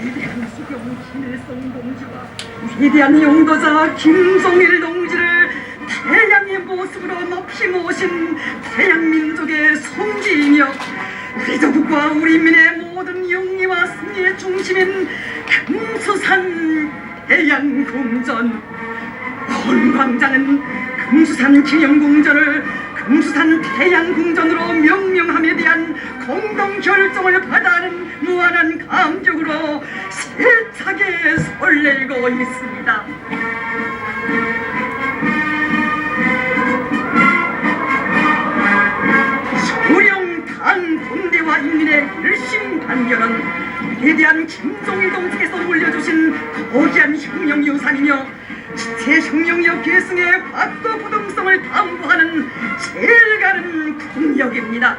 위대한 수경 김일성 동지와 위대한 용도자 김종일 동지를 태양의 모습으로 높이 모신 태양민족의 성지이며 우리 조국과 우리 민의 모든 영리와 승리의 중심인 금수산 태양궁전. 본광장은 금수산 기념궁전을 금수산 태양궁전으로 명명함에 대한 공동 결정을 받아하는 무한한 감격으로 세차게 설레고 있습니다. 소령단 군대와 인민의 일심단결은 위대한 김종일 동지께서 올려주신 거대한 혁명 유산이며 지체 혁명력 계승의 확고 부동성을 담보하는 제일 가는 국력입니다.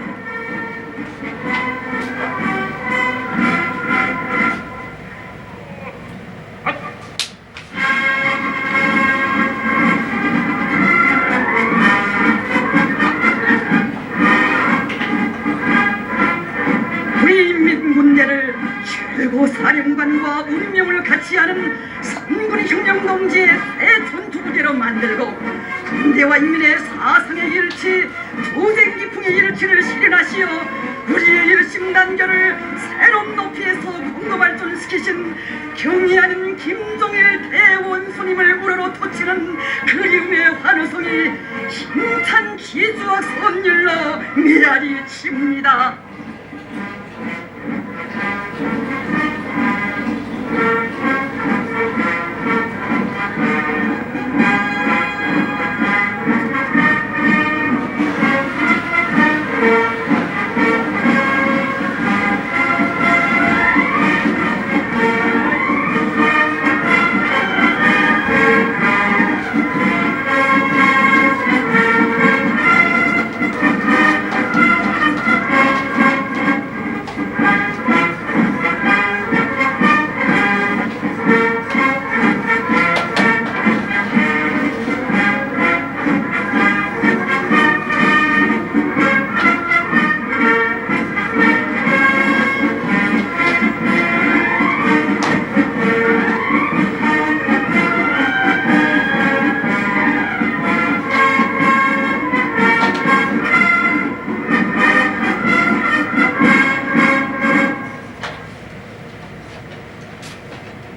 우리 인민군대를 최고 사령관과 운명을 같이 하는 선군의 혁명동지의 대전투부대로 만들고 군대와 인민의 사상의 일치, 조쟁 기풍의 일치를 실현하시어 우리의 일심단결을 새로운 높이에서 공고발전시키신 경의하는 김종일 대원수님을 우러러 토치는 그리움의 환호성이 힘찬 기주와 선율로 메아리 칩니다.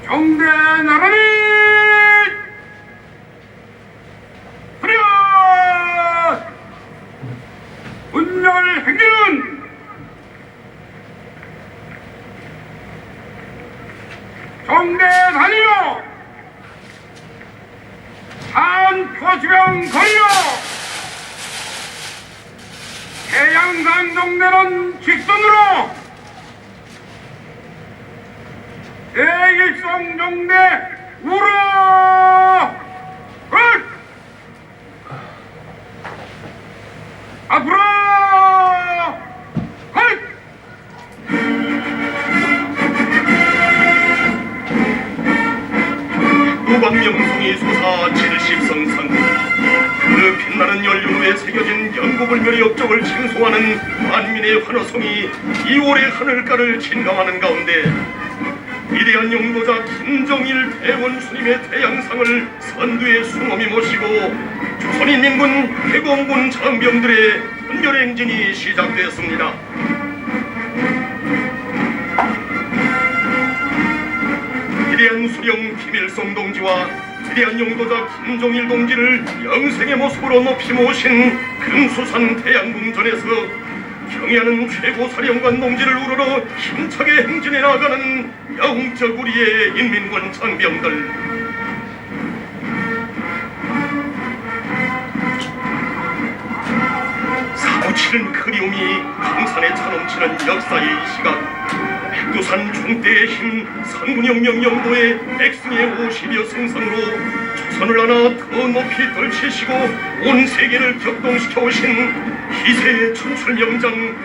경대 나라리 하랴! 운명을 행기는 경대 다니며 한 표지병 걸려 해양산 동대는 직선으로 제1성정대 우러! 끝! 앞으로! 끝! 무광명성이 솟아 70성상 그 빛나는 연륜 위에 새겨진 영구불멸의 업적을 칭송하는 만민의 환호성이 2월의 하늘가를 진감하는 가운데 위대한 용도자 김정일 대원수님의 태양상을 선두에 수놈이 모시고 조선인민군 해공군 장병들의 헌결행진이 시작되었습니다. 위대한 수령 김일성 동지와 위대한 용도자 김종일 동지를 영생의 모습으로 높이 모신 금수산 태양궁전에서 경의하는 최고사령관 동지를 우러러 힘차게 행진해 나가는 영적 우리의 인민군 장병들. 사무치는 그리움이 강산에 차넘치는 역사의 이 시각, 백두산 중대의 힘 선군혁명 영도의 백승의 50여 승상으로 조선을 하나 더 높이 떨치시고 온 세계를 격동시켜 오신 희세의 천출명장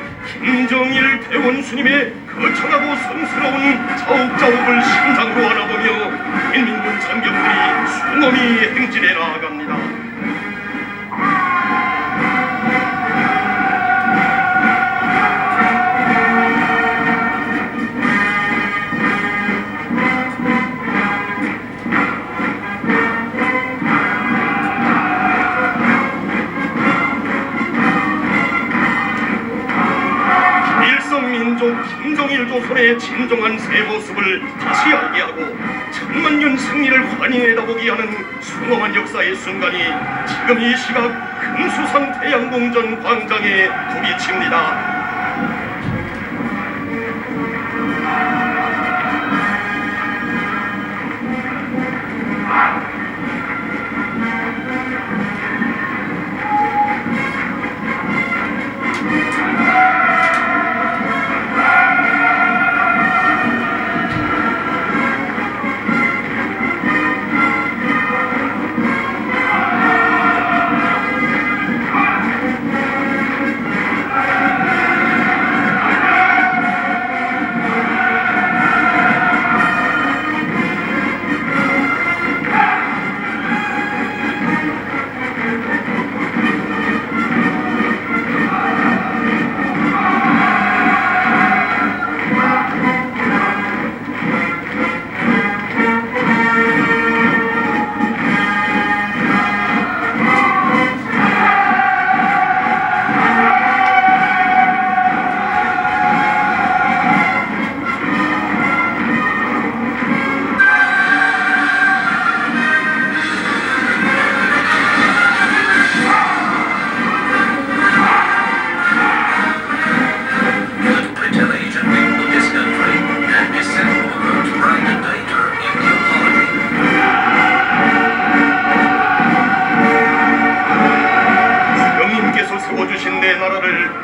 김정일 대원수님의 거창하고 성스러운 자욱자욱을 심장으로 알아보며 인민군 장병들이 수엄히 행진해 나아갑니다. 민족 김정일 조선의 진정한 새 모습을 다시 알게 하고 천만년 승리를 환희내다보게 하는 숭엄한 역사의 순간이 지금 이 시각 금수산 태양궁전 광장에 부비칩니다.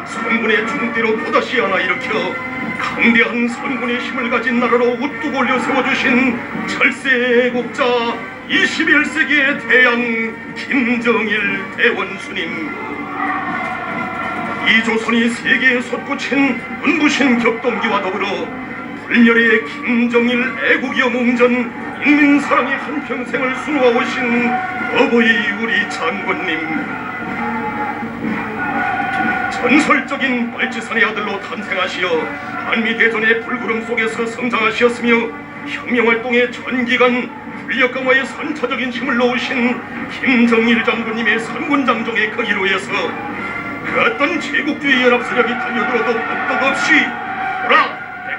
선군의 중대로 또다시 하나 일으켜 강대한 선군의 힘을 가진 나라로 우뚝 올려 세워주신 철새 애국자 21세기의 태양 김정일 대원수님, 이 조선이 세계에 솟구친 눈부신 격동기와 더불어 불멸의 김정일 애국여 몽전 인민사랑의 한평생을 수놓아오신 어버이 우리 장군님, 전설적인 빨치산의 아들로 탄생하시어 한미대전의 불구름 속에서 성장하시었으며 혁명활동의 전기간 불력강화에 선차적인 힘을 놓으신 김정일 장군님의 선군장정의 그 기로에서 그 어떤 제국주의 연합세력이 달려들어도 끄떡없이 보라,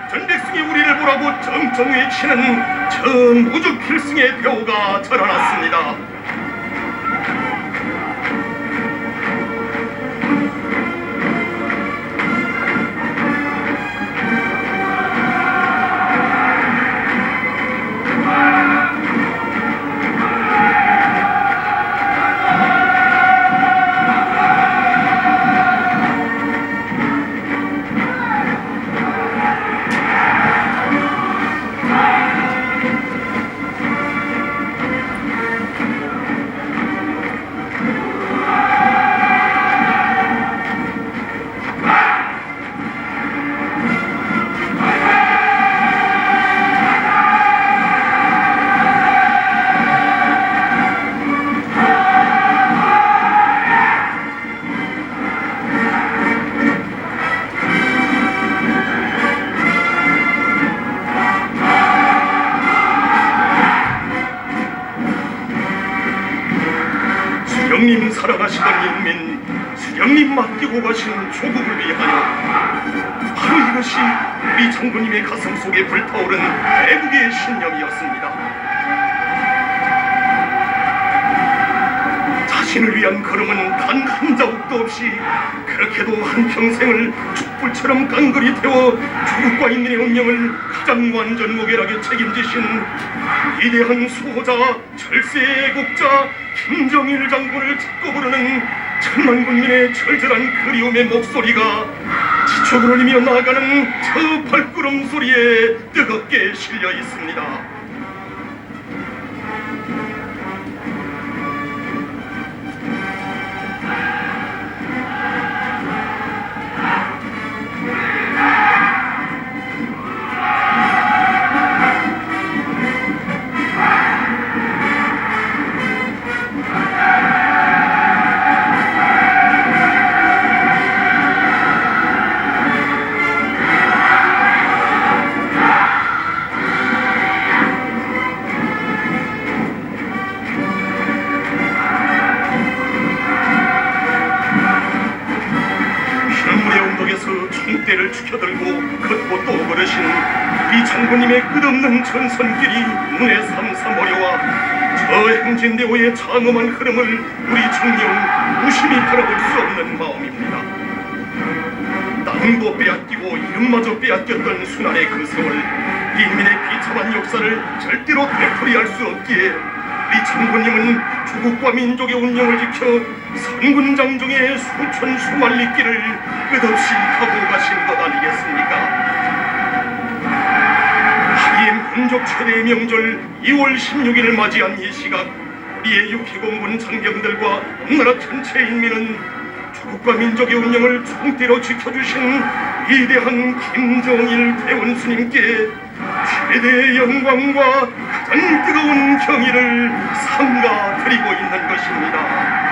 백전백승이 우리를 보라고 정정 외치는 저 무주 필승의 배우가 자라났습니다. 수령님 사랑하시던 인민, 수령님 맡기고 가신 조국을 위하여, 바로 이것이 우리 장군님의 가슴 속에 불타오른 애국의 신념이었습니다. 자신을 위한 걸음은 단 한 자욱도 없이 그렇게도 한평생을 촛불처럼 깡그리 태워 조국과 인민의 운명을 가장 완전 무결하게 책임지신 위대한 수호자 철새 애국자 김정일 장군을 찾고 부르는 천만 군민의 절절한 그리움의 목소리가 지축을 울리며 나아가는 저 발구름 소리에 뜨겁게 실려 있습니다. 앞에서 총대를 죽여들고 걷고 또 걸으신 이 장군님의 끝없는 전선길이 눈에 삼삼어려와 저 행진대오의 장엄한 흐름을 우리 정령 무심히 바라볼 수 없는 마음입니다. 땅도 빼앗기고 이름마저 빼앗겼던 순환의 그 세월, 인민의 비참한 역사를 절대로 되풀이할 수 없기에 우리 장군님은 조국과 민족의 운명을 지켜 선군장정의 수천 수만리 길을 끝없이 가고 가신 것 아니겠습니까? 하기에 민족 최대의 명절 2월 16일을 맞이한 이 시각, 우리의 육해공군 장병들과 나라 전체 인민은 조국과 민족의 운명을 총대로 지켜주신 위대한 김정일 대원수님께 최대의 영광과 가장 뜨거운 경의를 삼가 드리고 있는 것입니다.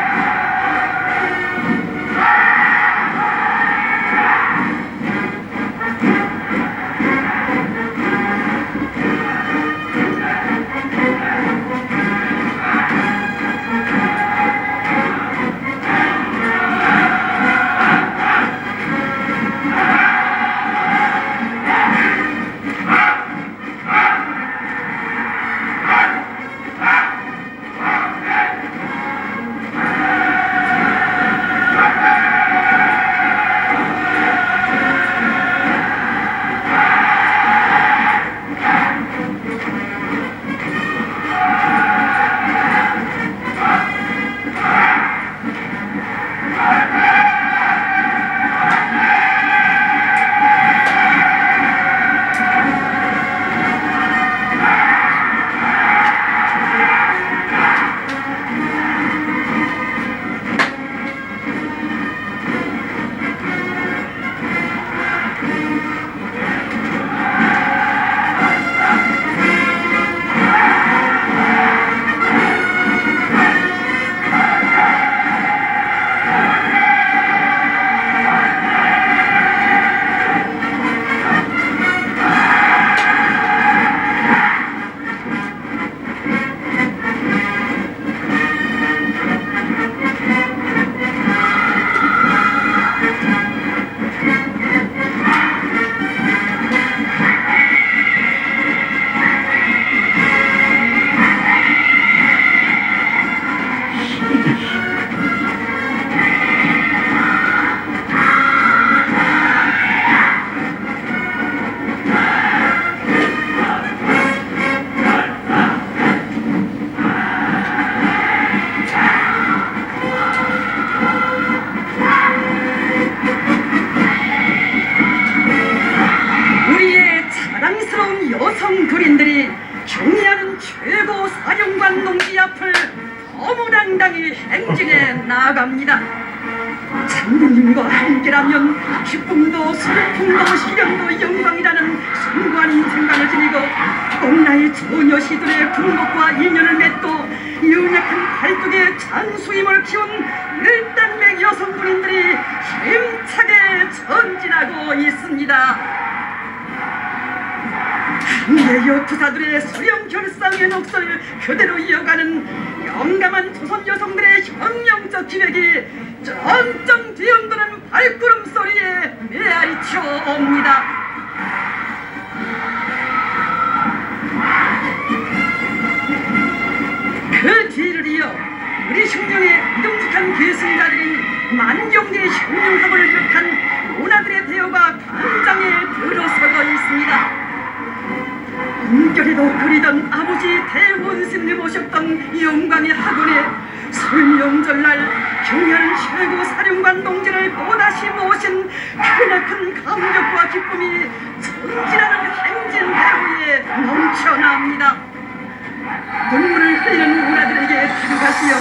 나아갑니다. 장군님과 함께라면 기쁨도 슬픔도 시련도 영광이라는 숭고한 인생관을 지니고 옥나의 처녀 시들의 군복과 인연을 맺고 연약한 발뚝에 장수임을 키운 일단백 여성군인들이 힘차게 전진하고 있습니다. 한대여 부사들의 수령 결상의 녹설 그대로 이어가는 용감한 조선 여성들의 혁명적 기획이 점점 뒤흔드는 발걸음 소리에 메아리쳐 옵니다. 그 뒤를 이어 우리 혁명의 믿음직한 계승자들인 만경대의 혁명학원을 비롯한 문화들의 대여가 광장에 들어서고 있습니다. 은결이도 그리던 아버지 대원스님을 모셨던 영광의 학원에 설명절날 경의하는 최고 사령관 동지를 또다시 모신 크나큰 감격과 기쁨이 전진하는 행진 대우에 넘쳐납니다. 눈물을 흘리는 문화들에게 다가가시며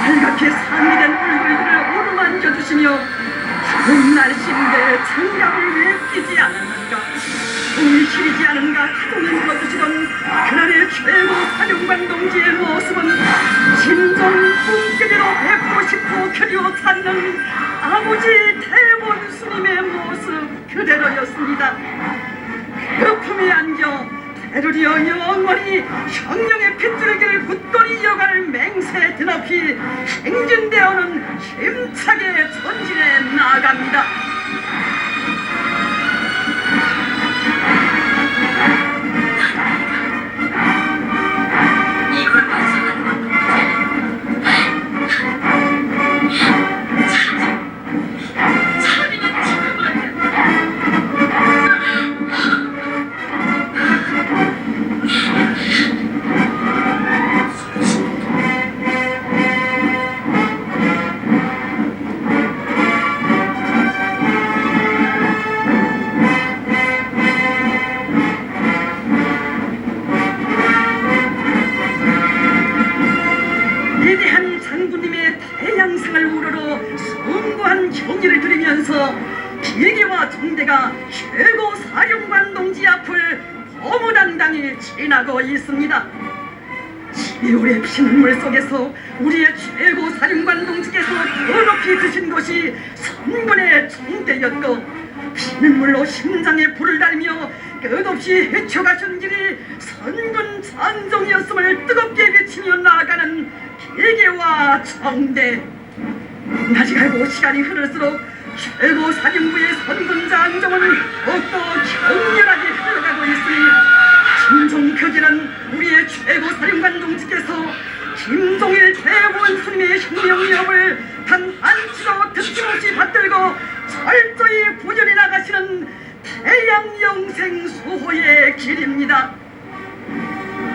빨갛게 상기된 얼굴들을 어루만져주시며 푸른 날씨인데 장갑을 왜 끼지 않았는가, 숨이 시리지 않은가 가동이 물어주시던 그날의 최고 사령관 동지의 모습은 진정 꿈깨대로 뵙고 싶고 그리워 찾는 아버지 대원수님의 모습 그대로였습니다. 그 품에 안겨 대루리어 영원히 혁명의 핏줄기를 굳건히 이어갈 맹세 드높이 행진대어는 힘차게 전진해 나아갑니다. 기계와 정대가 최고 사령관 동지 앞을 거무당당히 지나고 있습니다. 12월의 피눈물 속에서 우리의 최고 사령관 동지께서 더 높이 드신 것이 선군의 정대였고, 피눈물로 심장에 불을 달며 끝없이 헤쳐가신 길이 선군 찬정이었음을 뜨겁게 외치며 나아가는 기계와 정대. 낮이 갈고 시간이 흐를수록 최고 사령부의 선군 장정은 더욱더 격렬하게 흘러가고 있으니, 김종표기란 우리의 최고 사령관 동지께서 김종일 대원수님의 혁명위협을 단 한치도 듣김없이 받들고 철저히 부연해 나가시는 태양영생 수호의 길입니다.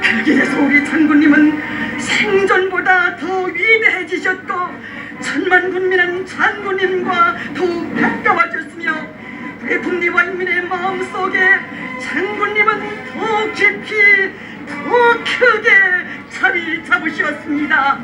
그 길에서 우리 장군님은 생전보다 더 위대해지셨고, 천만 군민은 장군님과 더욱 가까워졌으며, 우리 국리와 인민의 마음속에 장군님은 더 깊이 더 크게 자리 잡으셨습니다.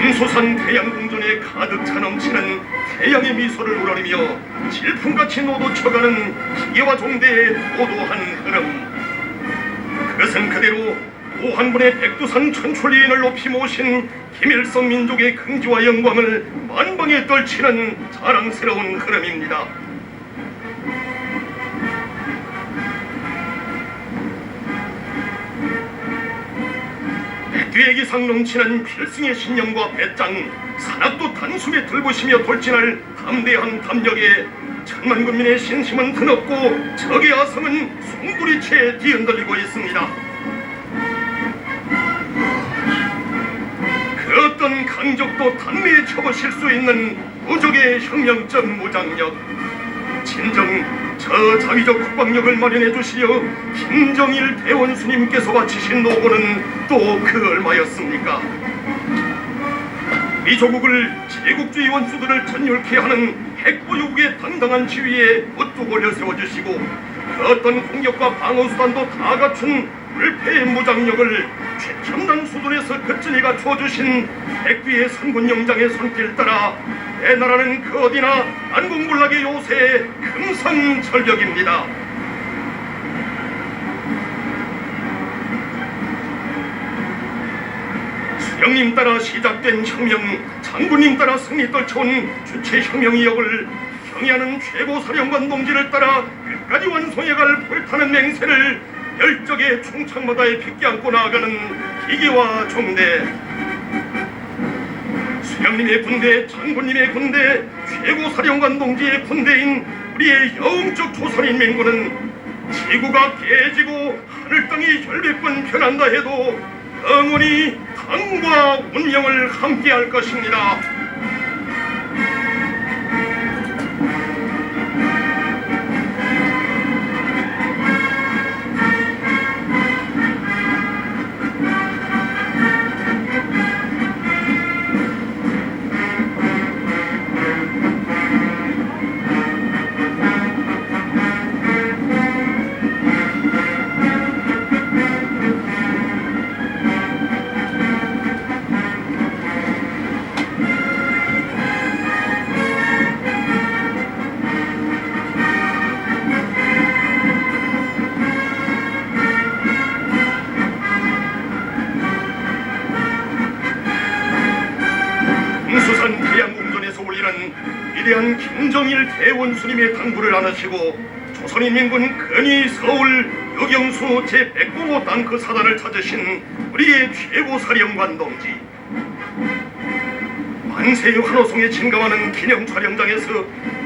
금소산 태양궁전에 가득 차 넘치는 태양의 미소를 우러리며 질풍같이 노도쳐가는 기계와 종대의 도도한 흐름. 그것은 그대로 오한분의 백두산 천출리인을 높이 모신 김일성 민족의 긍지와 영광을 만방에 떨치는 자랑스러운 흐름입니다. 백두의 기상 넘치는 필승의 신념과 배짱, 산악도 단숨에 들부시며 돌진할 담대한 담력에 천만 군민의 신심은 드높고 적의 아성은 송두리째 뒤흔들리고 있습니다. 그 어떤 강적도 단매에 쳐부실 수 있는 무적의 혁명적 무장력, 진정 저 자위적 국방력을 마련해 주시려 김정일 대원수님께서 바치신 노고는 또 그 얼마였습니까? 이 조국을 제국주의 원수들을 전율케 하는 핵보유국의 당당한 지위에 우뚝 올려 세워주시고, 그 어떤 공격과 방어수단도 다 갖춘 불패의 무장력을 최첨단 수준에서 거뜬히 갖춰주신 백두의 선군영장의 손길 따라 내 나라는 그 어디나 난공불락의 요새의 금성절벽입니다. 수령님 따라 시작된 혁명, 장군님 따라 승리 떨쳐온 주체 혁명의 역을 경의하는 최고 사령관 동지를 따라 끝까지 완성해갈 불타는 맹세를 열적의 총창마다에 빗게 안고 나아가는 기계와 종대. 수령님의 군대, 장군님의 군대, 최고 사령관 동지의 군대인 우리의 영적 조선인민군은 지구가 깨지고 하늘 땅이 혈백번 변한다 해도 영원히 당과 운명을 함께할 것입니다. 금수산 태양궁전에서 올리는 위대한 김정일 대원수님의 당부를 안으시고 조선인민군 근위 서울 유경수 제105 땅크 사단을 찾으신 우리의 최고 사령관 동지, 만세의 환호성에 진감하는 기념 촬영장에서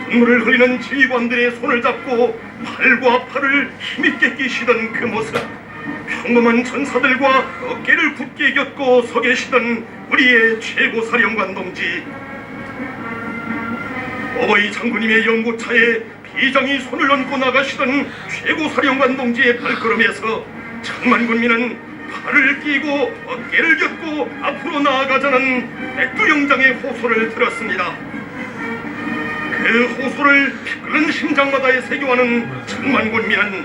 눈물을 흘리는 지휘관들의 손을 잡고 팔과 팔을 힘있게 끼시던 그 모습, 평범한 전사들과 어깨를 굳게 겹고 서 계시던 우리의 최고 사령관 동지, 어버이 장군님의 연구차에 비장이 손을 얹고 나가시던 최고 사령관 동지의 발걸음에서 천만 군민은 팔을 끼고 어깨를 겹고 앞으로 나아가자는 백두영장의 호소를 들었습니다. 대호소를 끓는 심장마다에 새겨하는 천만군민은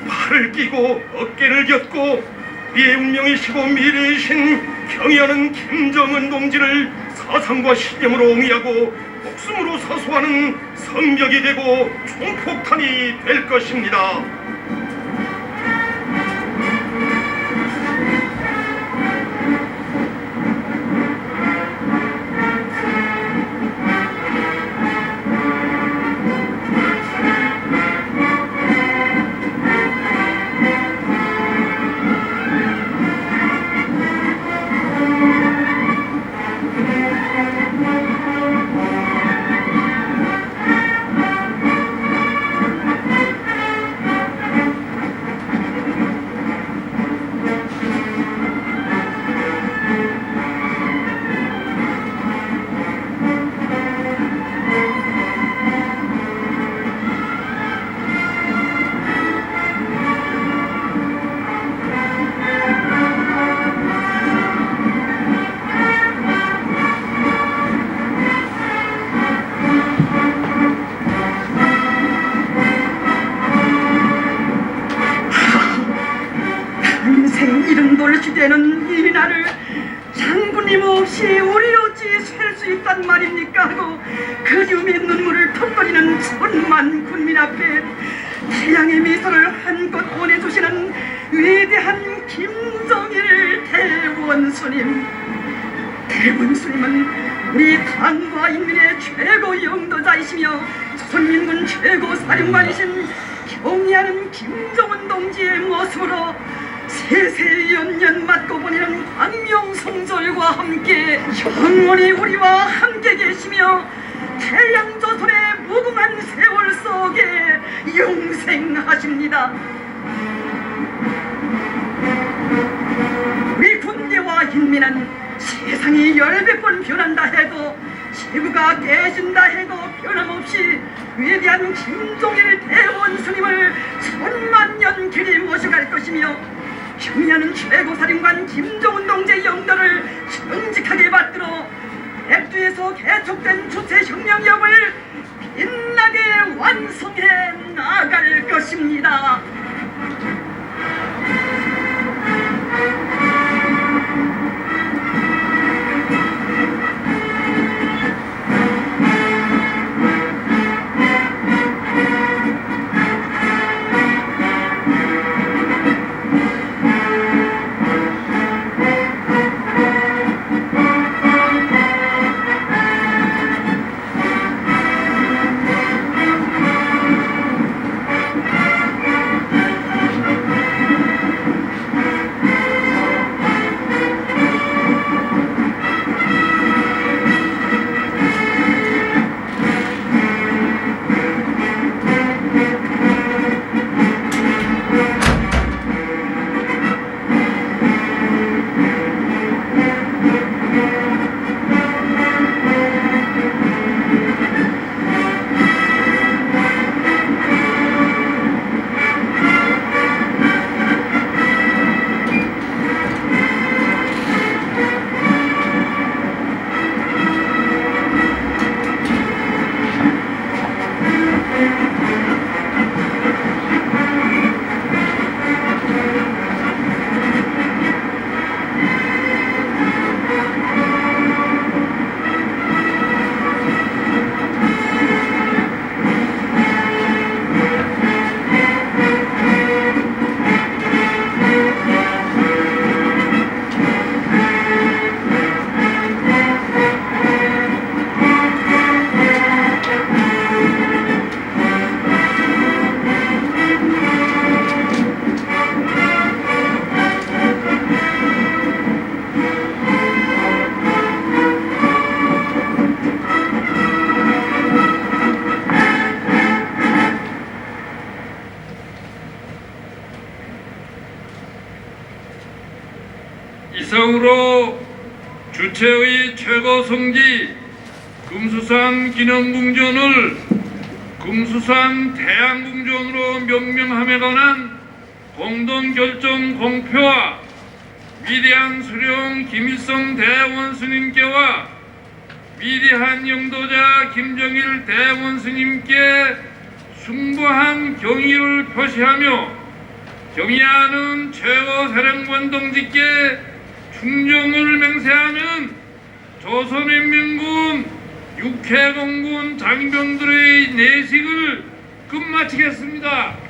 팔을 끼고 어깨를 겼고 우리의 운명이시고 미래이신 경의하는 김정은 동지를 사상과 신념으로 옹이하고 목숨으로 사수하는 성벽이 되고 총폭탄이 될 것입니다. 평생 이른돌 시대는 이 날을 장군님 없이 우리 어찌 셀 수 있단 말입니까 하고 그리움의 눈물을 턱거리는 천만 군민 앞에 태양의 미소를 한껏 보내주시는 위대한 김정일 대원수님. 대원수님은 우리 당과 인민의 최고 영도자이시며 조선민군 최고 사령관이신 경의하는 김정은 동지의 모습으로 세세 연년 맞고 보내는 광명성절과 함께 영원히 우리와 함께 계시며 태양조선의 무궁한 세월 속에 영생하십니다. 우리 군대와 인민은 세상이 10번 변한다 해도 지구가 깨진다 해도 변함없이 위대한 김정일 대원수님을 천만년 길이 모셔갈 것이며 경의하는 최고사령관 김정은 동지의 영도를 정직하게 받들어 백두에서 개척된 주체혁명력을 빛나게 완성해 나아갈 것입니다. 이상으로 주체의 최고 성지 금수산 기념궁전을 금수산 대양궁전으로 명명함에 관한 공동결정 공표와 위대한 수령 김일성 대원수님께와 위대한 영도자 김정일 대원 스님께 숭고한 경의를 표시하며 경의하는 최고 사령관 동지께 충정을 맹세하는 조선인민군 육해공군 장병들의 내식을 끝마치겠습니다.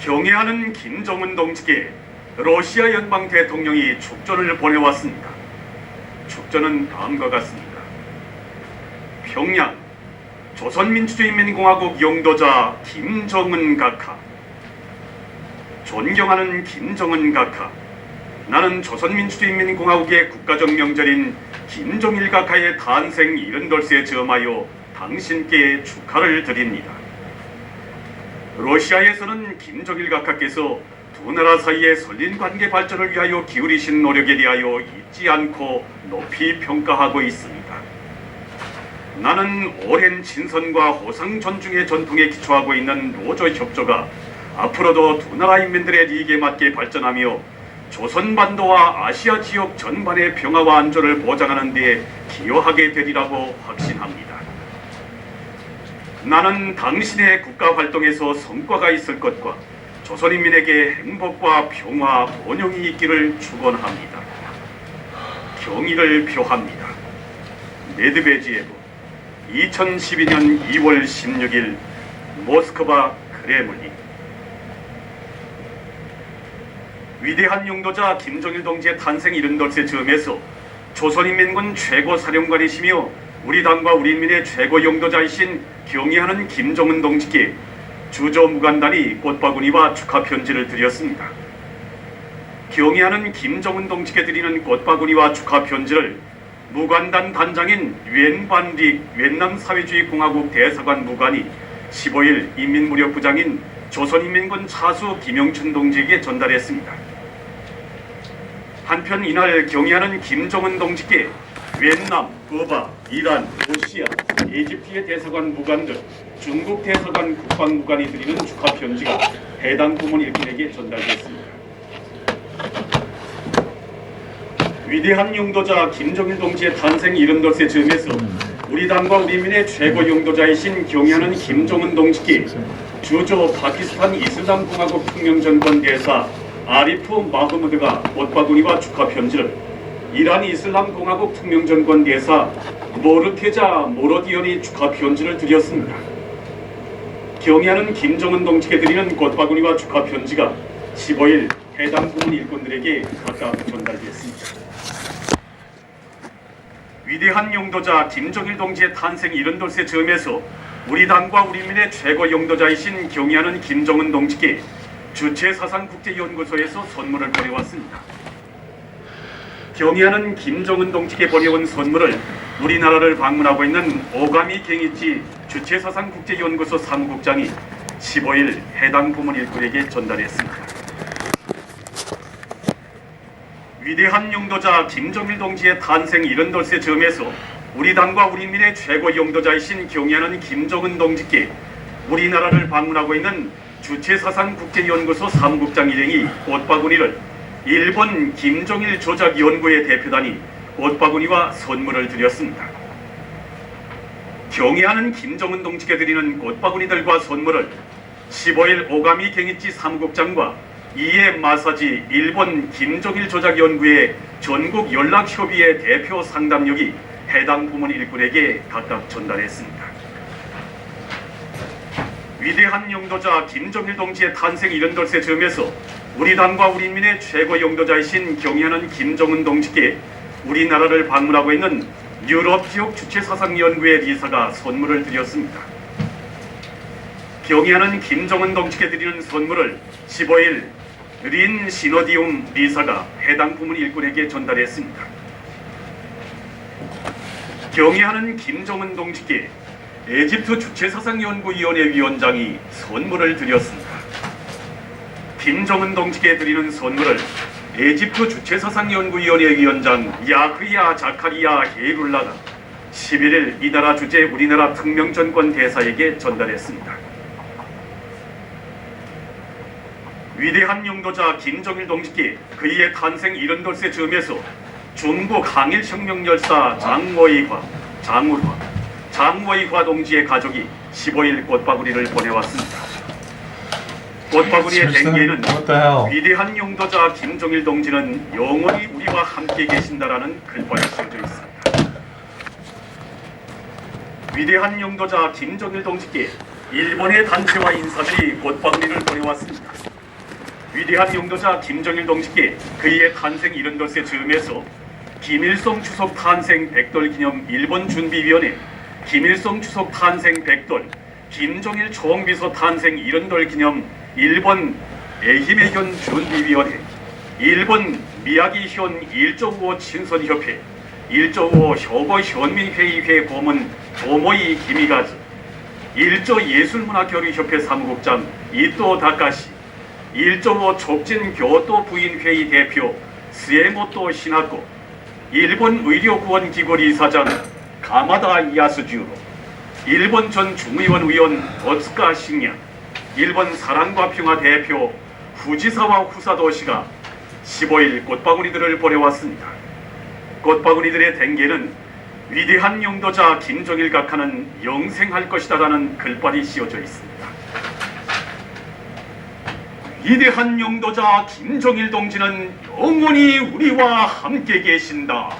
경애하는 김정은 동지께 러시아 연방 대통령이 축전을 보내왔습니다. 축전은 다음과 같습니다. 평양 조선민주주의인민공화국 영도자 김정은 각하. 존경하는 김정은 각하, 나는 조선민주주의인민공화국의 국가적 명절인 김정일 각하의 탄생 78세에 즈음하여 당신께 축하를 드립니다. 러시아에서는 김정일 각하께서 두 나라 사이의 설린 관계 발전을 위하여 기울이신 노력에 대하여 잊지 않고 높이 평가하고 있습니다. 나는 오랜 친선과 호상 존중의 전통에 기초하고 있는 노조 협조가 앞으로도 두 나라 인민들의利益에 맞게 발전하며 조선반도와 아시아 지역 전반의 평화와 안전을 보장하는 데 기여하게 되리라고 확신합니다. 나는 당신의 국가 활동에서 성과가 있을 것과 조선인민에게 행복과 평화, 번영이 있기를 축원합니다. 경의를 표합니다. 메드베지에브 2012년 2월 16일 모스크바 크레물린. 위대한 용도자 김정일 동지의 탄생 78세 즈음에서 조선인민군 최고 사령관이시며 우리 당과 우리 인민의 최고 용도자이신 경의하는 김정은 동지께 주조 무간단이 꽃바구니와 축하 편지를 드렸습니다. 경의하는 김정은 동지께 드리는 꽃바구니와 축하 편지를 무간단 단장인 웬반릭 웬남 사회주의 공화국 대사관 무관이 15일 인민무력부장인 조선인민군 차수 김영춘 동지에게 전달했습니다. 한편 이날 경의하는 김정은 동지께 웬남, 쿠바, 이란, 러시아, 이집트의 대사관 무관들, 중국 대사관 국방무관이 드리는 축하 편지가 해당 부문 일꾼에게 전달됐습니다. 위대한 용도자 김정일 동지의 탄생 78세 즈음에서 우리 당과 우리 민의 최고 용도자이신 경의하는 김정은 동지께 주조 파키스탄 이슬람 공화국 혁명정권 대사 아리프 마흐무드가 꽃바구니와 축하 편지를, 이란 이슬람 공화국 혁명정권 대사 모르테자 모로디언이 축하 편지를 드렸습니다. 경의하는 김정은 동지께 드리는 꽃바구니와 축하 편지가 15일 해당 부문 일꾼들에게 각각 전달됐습니다. 위대한 용도자 김정일 동지의 탄생 78세 즈음에서 우리 당과 우리 민의 최고 용도자이신 경의하는 김정은 동지께 주체사상국제연구소에서 선물을 보내왔습니다. 경의하는 김정은 동지께 보내온 선물을 우리나라를 방문하고 있는 오가미 갱이치 주체사상국제연구소 사무국장이 15일 해당 부문 일꾼에게 전달했습니다. 위대한 용도자 김정일 동지의 탄생 78세 즈음에서 우리 당과 우리 민의 최고 용도자이신 경의하는 김정은 동지께 우리나라를 방문하고 있는 주체사상국제연구소 사무국장 일행이 꽃바구니를, 일본 김정일 조작연구회 대표단이 꽃바구니와 선물을 드렸습니다. 경의하는 김정은 동지께 드리는 꽃바구니들과 선물을 15일 오가미 갱이치 사무국장과 이에 마사지 일본 김정일 조작연구회 전국 연락협의회 대표 상담역이 해당 부문 일꾼에게 각각 전달했습니다. 위대한 용도자 김정일 동지의 탄생 78세 즈음에서 우리 당과 우리 인민의 최고 용도자이신 경의하는 김정은 동지께 우리나라를 방문하고 있는 유럽 지역 주체사상연구회 리사가 선물을 드렸습니다. 경의하는 김정은 동지께 드리는 선물을 15일 린 시노디움 리사가 해당 부문 일꾼에게 전달했습니다. 경의하는 김정은 동지께 에집트 주체사상연구위원회 위원장이 선물을 드렸습니다. 김정은 동지께 드리는 선물을 에집트 주체사상연구위원회 위원장 야흐야 자카리아 헤룰라가 11일 이 나라 주재 우리나라 특명전권 대사에게 전달했습니다. 위대한 용도자 김정일 동지께 그의 탄생 78세 즈음에서 중국 항일혁명 열사 장워이화 동지의 가족이 15일 꽃바구니를 보내왔습니다. 꽃바구니의 댕기에는 위대한 용도자 김정일 동지는 영원히 우리와 함께 계신다라는 글발이 쓰여져 있습니다. 위대한 용도자 김정일 동지께 일본의 단체와 인사들이 꽃바구니를 보내왔습니다. 위대한 용도자 김정일 동지께 그의 탄생 70덧의 즈음에서 김일성 추석 탄생 100돌 기념 일본 준비위원회, 김일성 추석 탄생 100돌, 김정일 총비서 탄생 70돌 기념 일본 에히메현 준비위원회, 일본 미야기현 1.5 친선협회, 1.5 효고 현민회의회 고문 도모이 기미가즈, 1조 예술문화교류협회 사무국장 이토 다카시, 1.5 촉진 교토 부인회의 대표 스에모토 시나코, 일본 의료구원기구 이사장 가마다 야스주로, 일본 전 중의원 의원 오츠카 신야, 일본 사랑과 평화 대표 후지사와 후사도시가 15일 꽃바구니들을 보내왔습니다. 꽃바구니들의 댕기에는 위대한 용도자 김정일 각하는 영생할 것이다라는 글발이 씌워져 있습니다. 위대한 용도자 김정일 동지는 영원히 우리와 함께 계신다.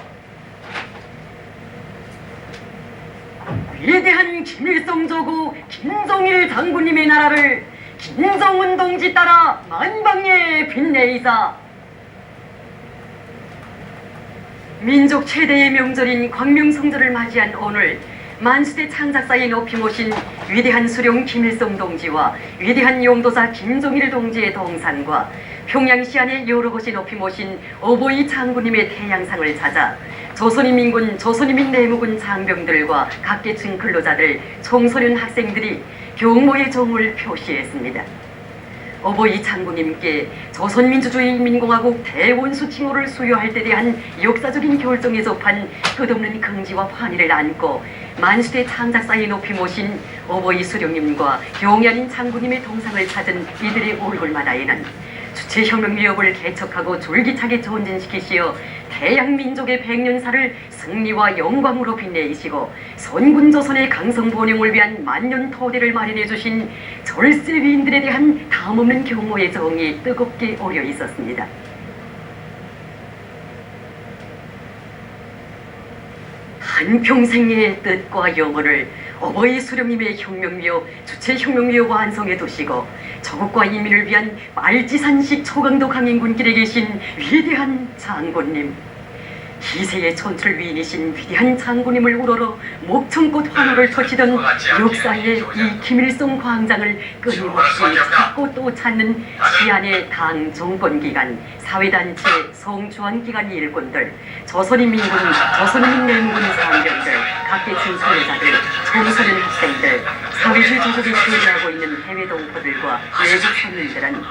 위대한 김일성 조고 김정일 장군님의 나라를 김정은 동지 따라 만방에 빛내이사. 민족 최대의 명절인 광명성절을 맞이한 오늘, 만수대 창작사에 높이 모신 위대한 수령 김일성 동지와 위대한 용도자 김정일 동지의 동상과 평양시 안에 여러 곳이 높이 모신 어버이 장군님의 태양상을 찾아 조선인민군, 조선인민 내무군 장병들과 각계층 근로자들, 청소년 학생들이 경모의 정을 표시했습니다. 어버이 장군님께 조선민주주의인민공화국 대원수 칭호를 수여할 때 대한 역사적인 결정에 접한 끝없는 긍지와 환희를 안고 만수대 창작사에 높이 모신 어버이 수령님과 경야린 장군님의 동상을 찾은 이들의 얼굴마다에는 주체혁명위협을 개척하고 줄기차게 전진시키시어 대양민족의 백년사를 승리와 영광으로 빛내시고 선군조선의 강성번영을 위한 만년 토대를 마련해 주신 절세위인들에 대한 담없는 경호의 정이 뜨겁게 오려 있었습니다. 한평생의 뜻과 영혼을 어버이 수령님의 혁명미호, 주체혁명미호 완성해 두시고 조국과 인민을 위한 말지산식 초강도 강인군길에 계신 위대한 장군님, 희세의 천출 위인이신 위대한 장군님을 우러러 목청꽃 환호를 터치던 역사의 이 김일성 광장을 끊임없이 찾고 또 찾는 시안의 당 정권기관, 사회단체, 성주한기관 일꾼들, 조선인민군, 조선인민 내무군 상병들, 각계층 사회자들, 청소년 학생들, 사회주의 조국에 수행하고 있는 해외 동포들과 외국 손님들은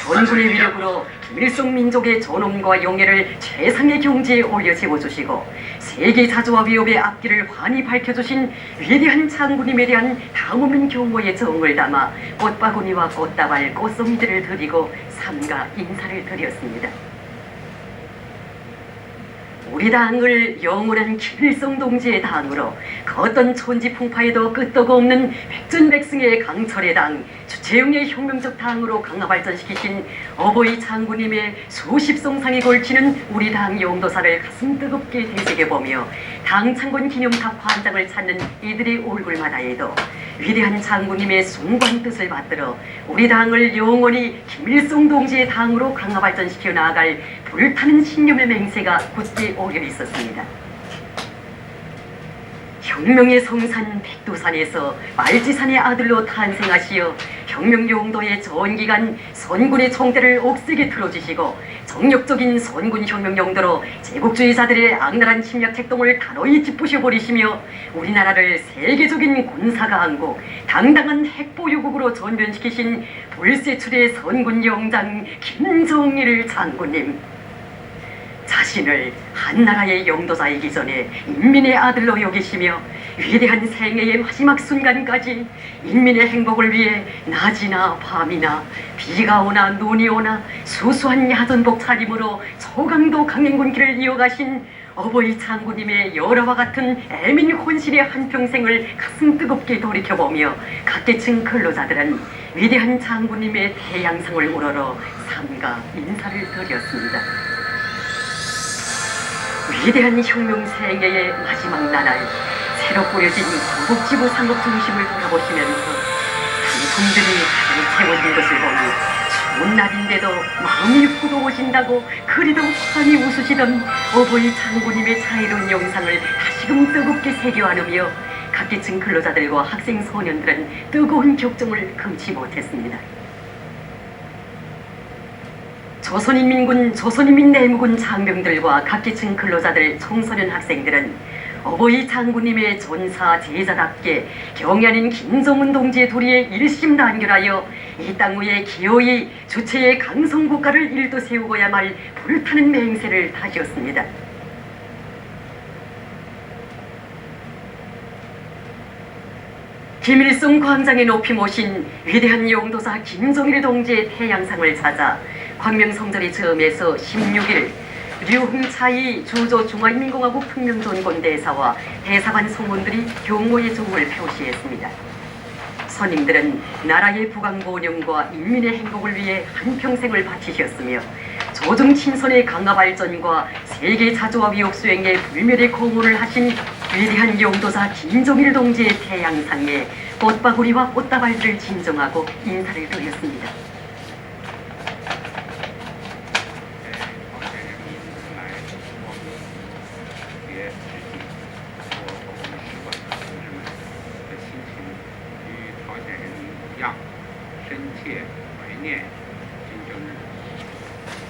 선군의 위력으로 김일성 민족의 존엄과 영예를 최상의 경지에 올려 세워주시고 세계 자주와 위협의 앞길을 환히 밝혀주신 위대한 장군님에 대한 다음없는 경호의 정을 담아 꽃바구니와 꽃다발, 꽃송이들을 드리고 삼가 인사를 드렸습니다. 우리 당을 영원한 김일성 동지의 당으로 그 어떤 천지풍파에도 끄떡 없는 백전백승의 강철의 당, 주체용의 혁명적 당으로 강화 발전시키신 어버이 장군님의 수십 송상에 걸치는 우리 당 용도사를 가슴 뜨겁게 되새겨보며 당 창건 기념탑 관장을 찾는 이들의 얼굴마다에도 위대한 장군님의 숭고한 뜻을 받들어 우리 당을 영원히 김일성 동지의 당으로 강화 발전시켜 나아갈 불타는 신념의 맹세가 굳게 오려 있었습니다. 혁명의 성산 백두산에서 말지산의 아들로 탄생하시어 혁명용도의 전기간 선군의 총대를 옥색에 틀어주시고 정력적인 선군혁명 용도로 제국주의자들의 악랄한 침략 택동을 단호히 짚부셔버리시며 우리나라를 세계적인 군사강국, 당당한 핵보유국으로 전변시키신 불세출의 선군영장 김정일 장군님, 자신을 한나라의 영도자이기 전에 인민의 아들로 여기시며 위대한 생애의 마지막 순간까지 인민의 행복을 위해 낮이나 밤이나 비가 오나 눈이 오나 수수한 야전복 차림으로 초강도 강행군길을 이어가신 어버이 장군님의 열화와 같은 애민 혼신의 한평생을 가슴 뜨겁게 돌이켜보며 각계층 근로자들은 위대한 장군님의 태양상을 우러러 삼가 인사를 드렸습니다. 위대한 혁명 생애의 마지막 나날, 새로 꾸려진 광복지구 상업 중심을 돌아보시면서 상품들이 가득 채워진 것을 보니 좋은 날인데도 마음이 후도오신다고 그리도 환히 웃으시던 어버이 장군님의 자애로운 영상을 다시금 뜨겁게 새겨안으며 각계층 근로자들과 학생 소년들은 뜨거운 격정을 금치 못했습니다. 조선인민군, 조선인민 내무군 장병들과 각계층 근로자들, 청소년 학생들은 어버이 장군님의 전사 제자답게 경야인 김정은 동지의 도리에 일심단결하여 이 땅 위에 기어이 주체의 강성국가를 일도 세우고야 말 불타는 맹세를 다지었습니다. 김일성 광장에 높이 모신 위대한 용도사 김정일 동지의 태양상을 찾아 광명성전의 즈음에서 16일 류흥차이 주조 중화인민공화국 특명전권 대사와 대사관 성원들이 경호의 종을 표시했습니다. 선임들은 나라의 부강고 운영과 인민의 행복을 위해 한평생을 바치셨으며 조정 친선의 강화 발전과 세계 자주와 위협 수행에 불멸의 공헌을 하신 위대한 용도사 김정일 동지의 태양상에 꽃바구리와 꽃다발들을 진정하고 인사를 드렸습니다.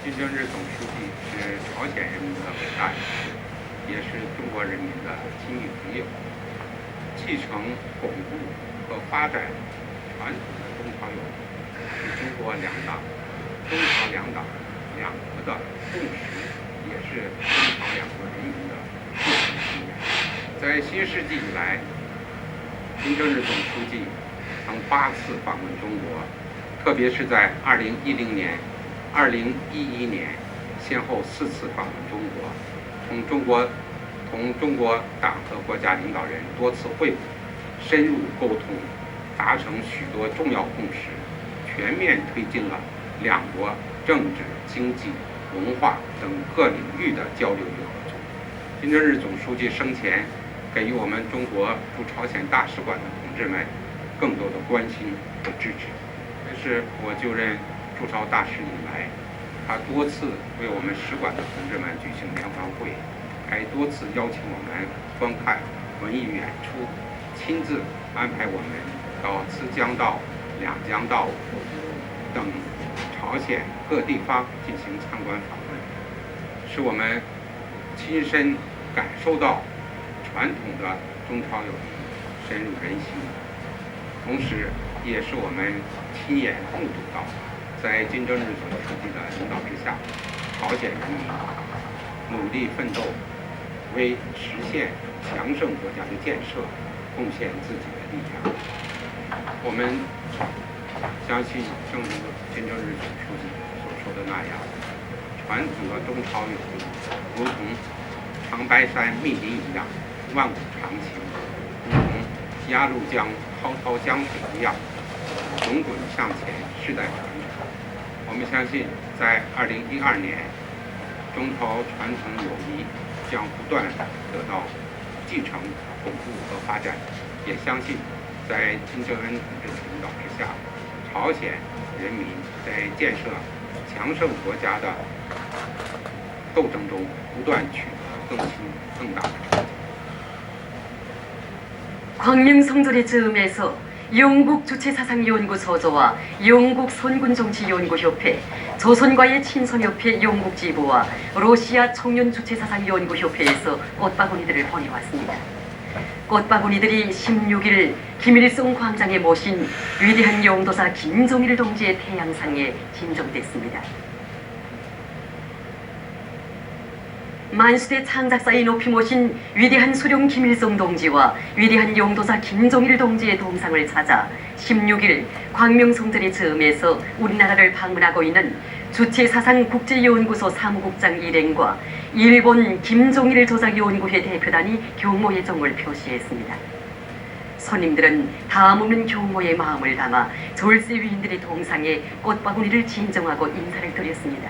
金正日总书记是朝鲜人民的伟大人士，也是中国人民的亲密朋友。继承、巩固和发展传统的中朝友谊，是中国两党、中朝两党两国的共识，也是中朝两国人民的共同信仰。在新世纪以来，金正日总书记曾8次访问中国，特别是在2010年、2011年，先后4次访问中国，同中国党和国家领导人多次会晤，深入沟通，达成许多重要共识，全面推进了两国政治、经济、文化等各领域的交流与合作。金正日总书记生前给予我们中国驻朝鲜大使馆的同志们更多的关心和支持。这是我就任驻朝大使以来，他多次为我们使馆的同志们举行联欢会，还多次邀请我们观看文艺演出，亲自安排我们到慈江道、两江道等朝鲜各地方进行参观访问，使我们亲身感受到传统的中朝友谊深入人心，同时也是我们亲眼目睹到，在金正日总书记的领导之下，朝鲜人民努力奋斗，为实现强盛国家的建设贡献自己的力量。我们相信，正如金正日总书记所说的那样，传统的中朝友谊如同长白山密林一样，万古长情；如同鸭绿江滔滔江水一样，滚滚向前，世代传承。我们相信，在2012年，中朝传统友谊将不断得到继承、巩固和发展。也相信，在金正恩同志的领导之下，朝鲜人民在建设强盛国家的斗争中不断取得更新更大的成就。 광명성전의 즈음에서 영국 주체사상연구소조와 영국 선군정치연구협회, 조선과의 친선협회 영국지부와 러시아 청년주체사상연구협회에서 꽃바구니들을 보내왔습니다. 꽃바구니들이 16일 김일성 광장에 모신 위대한 용도사 김정일 동지의 태양상에 진정됐습니다. 만수대 창작사에 높이 모신 위대한 수령 김일성 동지와 위대한 용도사 김정일 동지의 동상을 찾아 16일 광명성전의 즈음에서 우리나라를 방문하고 있는 주체사상국제연구소 사무국장 일행과 일본 김종일 조작연구회 대표단이 경모의 정을 표시했습니다. 손님들은 다음 없는 경모의 마음을 담아 졸세 위인들의 동상에 꽃바구니를 진정하고 인사를 드렸습니다.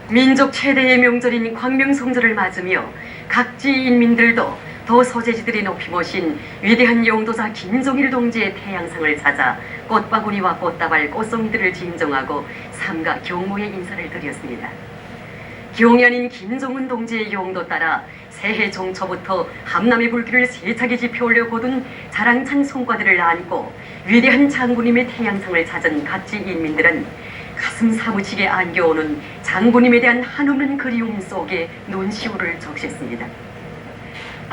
민족 최대의 명절인 광명성절을 맞으며 각지 인민들도 도 소재지들이 높이 모신 위대한 용도자 김종일 동지의 태양상을 찾아 꽃바구니와 꽃다발, 꽃송이들을 진정하고 삼가 경무의 인사를 드렸습니다. 경연인 김종은 동지의 용도 따라 새해 종초부터 함남의 불길을 세차게 지펴올려 거둔 자랑찬 성과들을 안고 위대한 장군님의 태양상을 찾은 각지 인민들은 가슴 사무치게 안겨오는 장군님에 대한 한없는 그리움 속에 눈시울을 적셨습니다.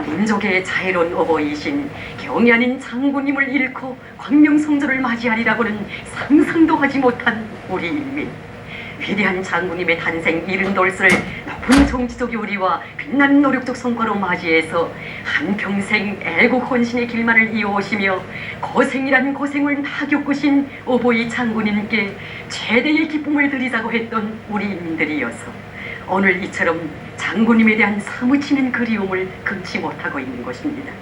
민족의 자애로운 어버이이신 경이 아닌 장군님을 잃고 광명성전을 맞이하리라고는 상상도 하지 못한 우리 인민. 위대한 장군님의 탄생 70돌을 높은 정치적 요리와 빛나는 노력적 성과로 맞이해서 한평생 애국 헌신의 길만을 이어오시며 고생이란 고생을 다 겪으신 어버이 장군님께 최대의 기쁨을 드리자고 했던 우리 인민들이어서 오늘 이처럼 장군님에 대한 사무치는 그리움을 금치 못하고 있는 것입니다.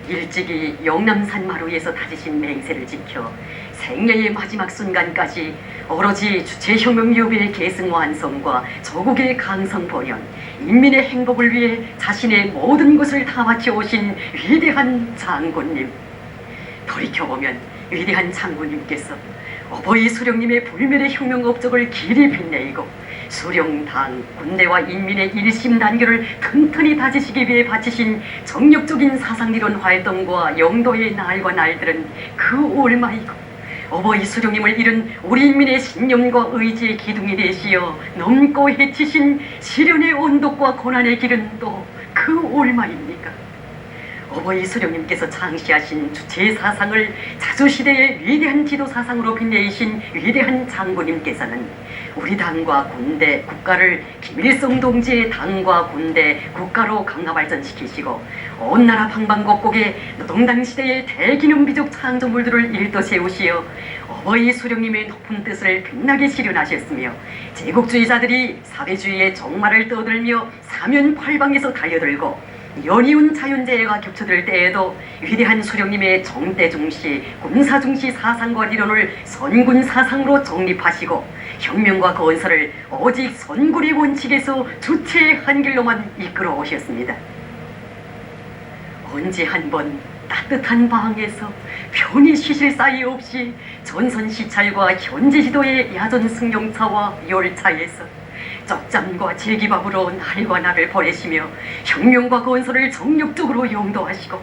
일찍이 영남산 마루에서 다지신 맹세를 지켜 생애의 마지막 순간까지 오로지 주체혁명 유비의 계승 완성과 조국의 강성 번영, 인민의 행복을 위해 자신의 모든 것을 다 바쳐오신 위대한 장군님. 돌이켜보면 위대한 장군님께서 어버이 수령님의 불멸의 혁명 업적을 길이 빛내고 수령당, 군대와 인민의 일심단결을 튼튼히 다지시기 위해 바치신 정력적인 사상이론 활동과 영도의 날과 날들은 그 올마이고 어버이 수령님을 잃은 우리 인민의 신념과 의지의 기둥이 되시어 넘고 헤치신 시련의 언덕과 고난의 길은 또 그 올마입니까? 어버이 수령님께서 창시하신 주체의 사상을 자주시대의 위대한 지도 사상으로 빛내신 위대한 장군님께서는 우리 당과 군대, 국가를 김일성 동지의 당과 군대, 국가로 강화 발전시키시고 온 나라 방방곡곡에 노동당 시대의 대기념비적 창조물들을 일떠세우시어 어버이 수령님의 높은 뜻을 빛나게 실현하셨으며 제국주의자들이 사회주의의 종말을 떠들며 사면팔방에서 달려들고 연이은 자연재해가 겹쳐들 때에도 위대한 수령님의 정대중시, 군사중시 사상과理論을 선군사상으로 정립하시고 혁명과 건설을 오직 선군의 원칙에서 주체의 한 길로만 이끌어 오셨습니다. 언제 한번 따뜻한 방에서 편히 쉬실 사이 없이 전선 시찰과 현재 지도의 야전 승용차와 열차에서 쪽잠과 질기밥으로 날과 날을 보내시며 혁명과 건설을 정력적으로 용도하시고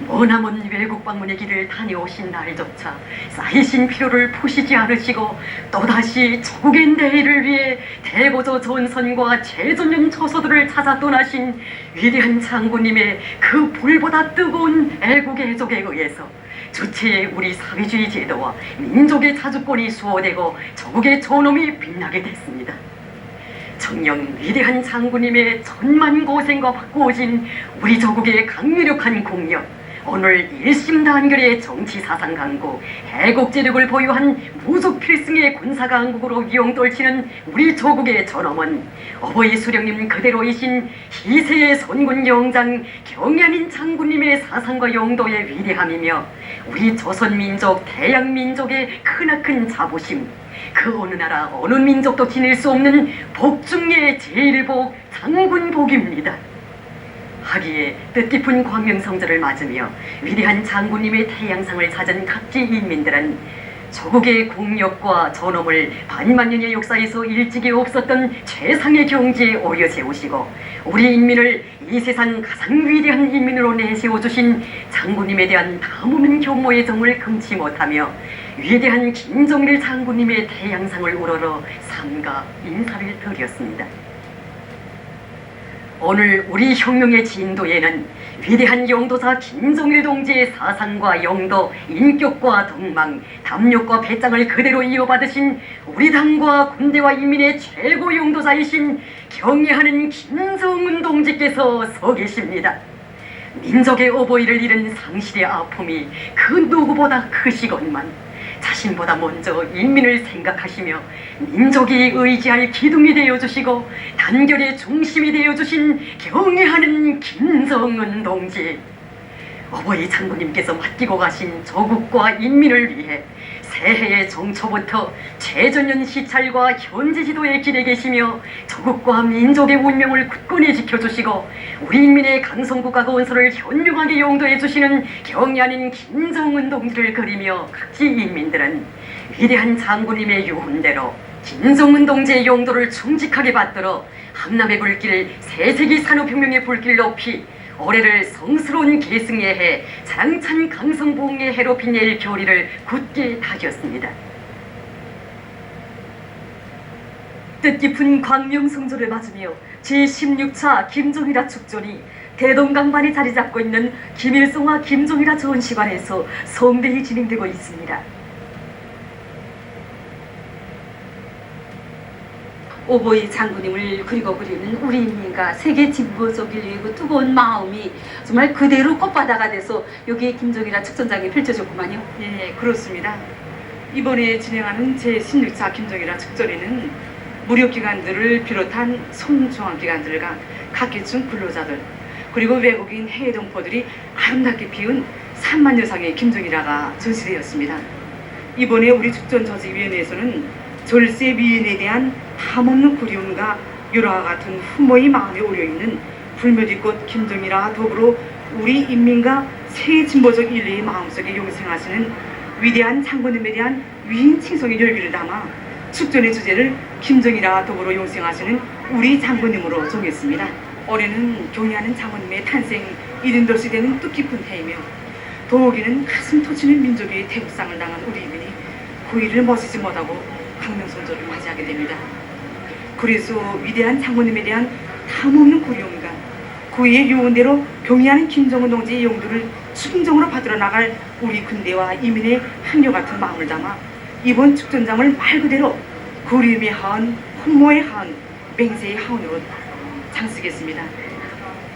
머나먼 외국 방문의 길을 다녀오신 날조차 쌓이신 피로를 푸시지 않으시고 또다시 조국의 내일을 위해 대고조 전선과 재조년 처소들을 찾아 떠나신 위대한 장군님의 그 불보다 뜨거운 애국 애족에 의해서 주체의 우리 사회주의 제도와 민족의 자주권이 수호되고 조국의 존엄이 빛나게 됐습니다. 정녕 위대한 장군님의 천만 고생과 바꾸어진 우리 조국의 강력한 공력, 오늘 일심단결의 정치사상 강국, 애국제력을 보유한 무속 필승의 군사강국으로 위용떨치는 우리 조국의 존엄은 어버이 수령님 그대로이신 희세의 선군 영장 경연인 장군님의 사상과 용도의 위대함이며 우리 조선민족, 대양민족의 크나큰 자부심, 그 어느 나라 어느 민족도 지닐 수 없는 복 중의 제일복 장군복입니다. 하기에 뜻깊은 광명성전을 맞으며 위대한 장군님의 태양상을 찾은 각지 인민들은 조국의 국력과 존엄을 반만년의 역사에서 일찍이 없었던 최상의 경지에 올려세우시고 우리 인민을 이 세상 가장 위대한 인민으로 내세워주신 장군님에 대한 다무는 경모의 정을 금치 못하며 위대한 김종일 장군님의 태양상을 우러러 삼가 인사를 드렸습니다. 오늘 우리 혁명의 진도에는 위대한 영도사 김종일 동지의 사상과 영도, 인격과 덕망, 담력과 배짱을 그대로 이어받으신 우리 당과 군대와 인민의 최고 영도자이신 경애하는 김정은 동지께서 서 계십니다. 민족의 어버이를 잃은 상실의 아픔이 그 누구보다 크시건만 자신보다 먼저 인민을 생각하시며 민족이 의지할 기둥이 되어주시고 단결의 중심이 되어주신 경애하는 김정은 동지, 어버이 장군님께서 맡기고 가신 조국과 인민을 위해 새해의 정초부터 최전년 시찰과 현지 지도의 길에 계시며 조국과 민족의 운명을 굳건히 지켜주시고 우리 인민의 강성국가 건설을 현명하게 용도해 주시는 경의하는 김정은 동지를 그리며 각지 인민들은 위대한 장군님의 유훈대로 김정은 동지의 용도를 충직하게 받들어 함남의 불길, 새세기 산업혁명의 불길 높이 올해를 성스러운 계승의 해, 자랑찬 강성봉의 해로 빛낼 교리를 굳게 다졌습니다. 뜻깊은 광명성조를 맞으며 제16차 김종일아 축전이 대동강반에 자리 잡고 있는 김일성과 김종일아 전시관에서 성대히 진행되고 있습니다. 오보이 장군님을 그리고 그리는 우리 인민과 세계 진보적일 위해 그 뜨거운 마음이 정말 그대로 꽃바다가 돼서 여기 김종일아 축전장에 펼쳐졌구만요. 예, 그렇습니다. 이번에 진행하는 제16차 김정일아 축전에는 무력기관들을 비롯한 소중앙기관들과 각계층 근로자들 그리고 외국인 해외 동포들이 아름답게 피운 3만 여상의 김정일아가 전시되었습니다. 이번에 우리 축전조직위원회에서는 절세 미인에 대한 담없는 그리움과 유라와 같은 후모의 마음에 오려있는 불멸이꽃 김정일아와 더불어 우리 인민과 세계 진보적 인류의 마음속에 용생하시는 위대한 장군님에 대한 위인 칭송의 열기를 담아 축전의 주제를 김정일아와 더불어 용생하시는 우리 장군님으로 정했습니다. 올해는 경의하는 장군님의 탄생 70돌이 되는 뜻깊은 해이며 더욱이는 가슴 터지는 민족의 태국상을 당한 우리 인민이 그 일을 멋지지 못하고 강명선조를 맞이하게 됩니다. 그래서 위대한 장군님에 대한 담없는 그리움과 그의 요원대로 경의하는 김정은 동지의 용도를 충정으로 받들어 나갈 우리 군대와 이민의 한결 같은 마음을 담아 이번 축전장을 말 그대로 그리움의 하은, 훈모의 하은, 맹세의 하은으로 장쓰겠습니다.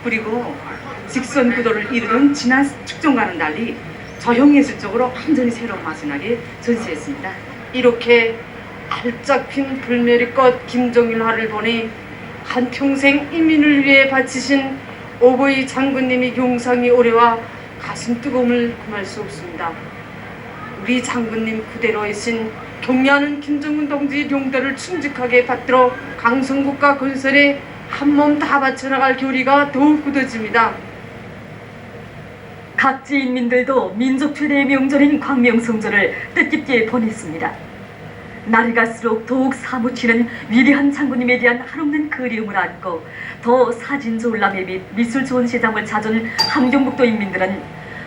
그리고 직선 구도를 이루던 지난 축전과는 달리 저형예술적으로 완전히 새로운 맛을 나게 전시했습니다. 이렇게 활짝 핀 불멸의꽃 김종일화를 보니 한평생 인민을 위해 바치신 오보이 장군님의 용상이 올해와 가슴 뜨거움을 금할 수 없습니다. 우리 장군님 그대로이신 경의하는 김정은 동지의 용도를 충직하게 받들어 강성국가 건설에 한몸 다 바쳐나갈 교리가 더욱 굳어집니다. 각지 인민들도 민족 최대의 명절인 광명성조를 뜻깊게 보냈습니다. 날이 갈수록 더욱 사무치는 위대한 장군님에 대한 한없는 그리움을 안고 더 사진 졸라매 및 미술 좋은 시장을 찾은 함경북도 인민들은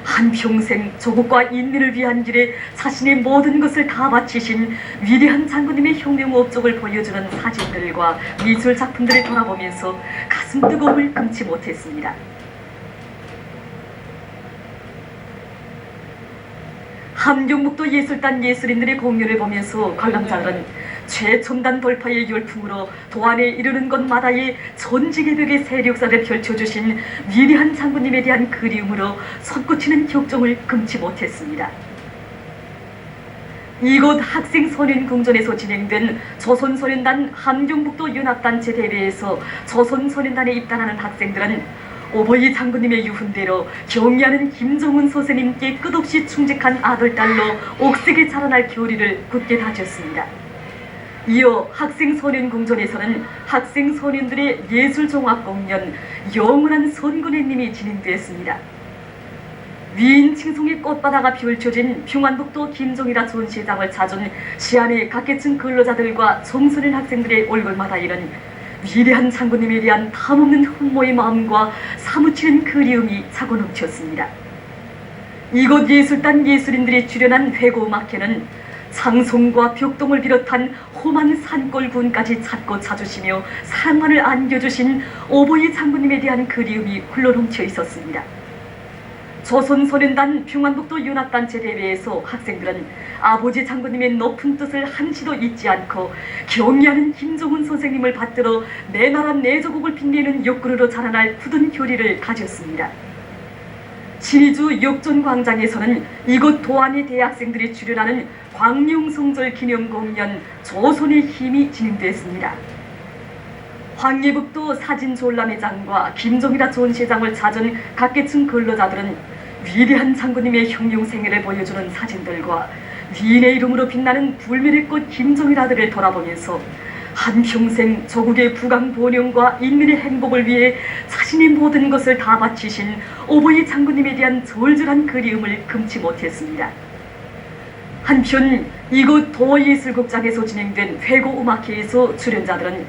한평생 조국과 인민을 위한 길에 자신의 모든 것을 다 바치신 위대한 장군님의 혁명 업적을 보여주는 사진들과 미술 작품들을 돌아보면서 가슴 뜨거움을 금치 못했습니다. 함경북도 예술단 예술인들의 공연을 보면서 관람자들은 최첨단 돌파의 열풍으로 도안에 이르는 곳마다의 전지개벽의 세력사를 펼쳐주신 위대한 장군님에 대한 그리움으로 솟구치는 격정을 금치 못했습니다. 이곳 학생소년궁전에서 진행된 조선소년단 함경북도 연합단체 대회에서 조선소년단에 입단하는 학생들은 오보이 장군님의 유훈대로 경의하는 김정은 선생님께 끝없이 충직한 아들딸로 옥색에 자라날 교리를 굳게 다졌습니다. 이어 학생소년궁전에서는 학생소년들의 예술종합공연 영원한 선군회님이 진행되었습니다. 위인 칭송의 꽃바다가 펼쳐진 평안북도 김종일아 전시장을 찾은 시안의 각계층 근로자들과 청소년 학생들의 얼굴마다 이른 위대한 장군님에 대한 탐없는 훈모의 마음과 사무치는 그리움이 차고 넘쳤습니다. 이곳 예술단 예술인들이 출연한 회고음악회는 창송과 벽동을 비롯한 험한 산골군까지 찾고 찾으시며 사랑만을 안겨주신 오보이 장군님에 대한 그리움이 흘러넘쳐 있었습니다. 조선소년단 평안북도 연합단체 대회에서 학생들은 아버지 장군님의 높은 뜻을 한시도 잊지 않고 경의하는 김정은 선생님을 받들어 내 나라 내 조국을 빛내는 역군으로 자라날 굳은 교리를 가졌습니다. 신의주 역전광장에서는 이곳 도안의 대학생들이 출연하는 광명성절 기념공연 조선의 힘이 진행됐습니다. 황예북도 사진졸라매장과 김종일아 전시장을 찾은 각계층 근로자들은 위대한 장군님의 형용생애를 보여주는 사진들과 위인의 이름으로 빛나는 불멸의 꽃 김종일 아들을 돌아보면서 한평생 조국의 부강본영과 인민의 행복을 위해 자신의 모든 것을 다 바치신 오보이 장군님에 대한 절절한 그리움을 금치 못했습니다. 한편 이곳 도예술극장에서 진행된 회고음악회에서 출연자들은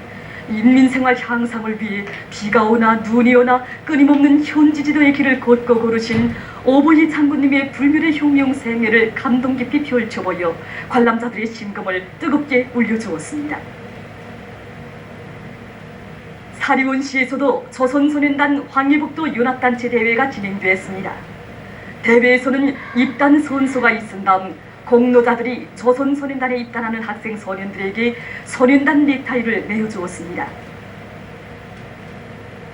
인민생활 향상을 위해 비가 오나 눈이 오나 끊임없는 현지지도의 길을 곧고 걸으신 오보이 장군님의 불멸의 혁명생애를 감동 깊이 펼쳐보여 관람자들의 심금을 뜨겁게 울려주었습니다. 사리원시에서도 조선소년단 황해북도 연합단체 대회가 진행되었습니다. 대회에서는 입단 선수가 있은 다음 공로자들이 조선소년단에 입단하는 학생 소년들에게 소년단 넥타이를 내어주었습니다.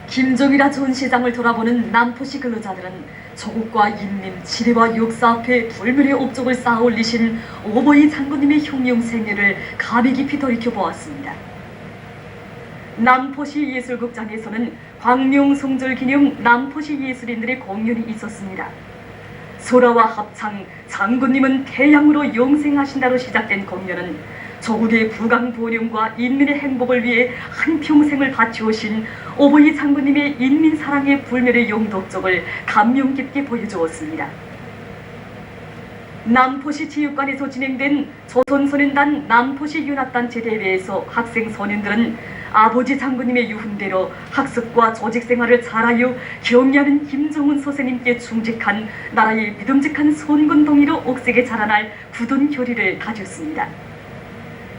김정일아 전시장을 돌아보는 남포시 근로자들은 조국과 인민, 지리와 역사 앞에 불멸의 업적을 쌓아 올리신 오보이 장군님의 혁명생애를 감히 깊이 돌이켜보았습니다. 남포시 예술극장에서는 광명성절 기념 남포시 예술인들의 공연이 있었습니다. 소라와 합창, 장군님은 태양으로 영생하신다로 시작된 공연은 조국의 부강본영과 인민의 행복을 위해 한평생을 바치오신 오보이 장군님의 인민사랑의 불멸의 용도적을 감명 깊게 보여주었습니다. 남포시 체육관에서 진행된 조선소년단 남포시 연합단체 대회에서 학생 소년들은 아버지 장군님의 유훈대로 학습과 조직생활을 잘하여 경의하는 김정은 선생님께 충직한 나라의 믿음직한 선군동이로 옥색에 자라날 굳은 결의를 가졌습니다.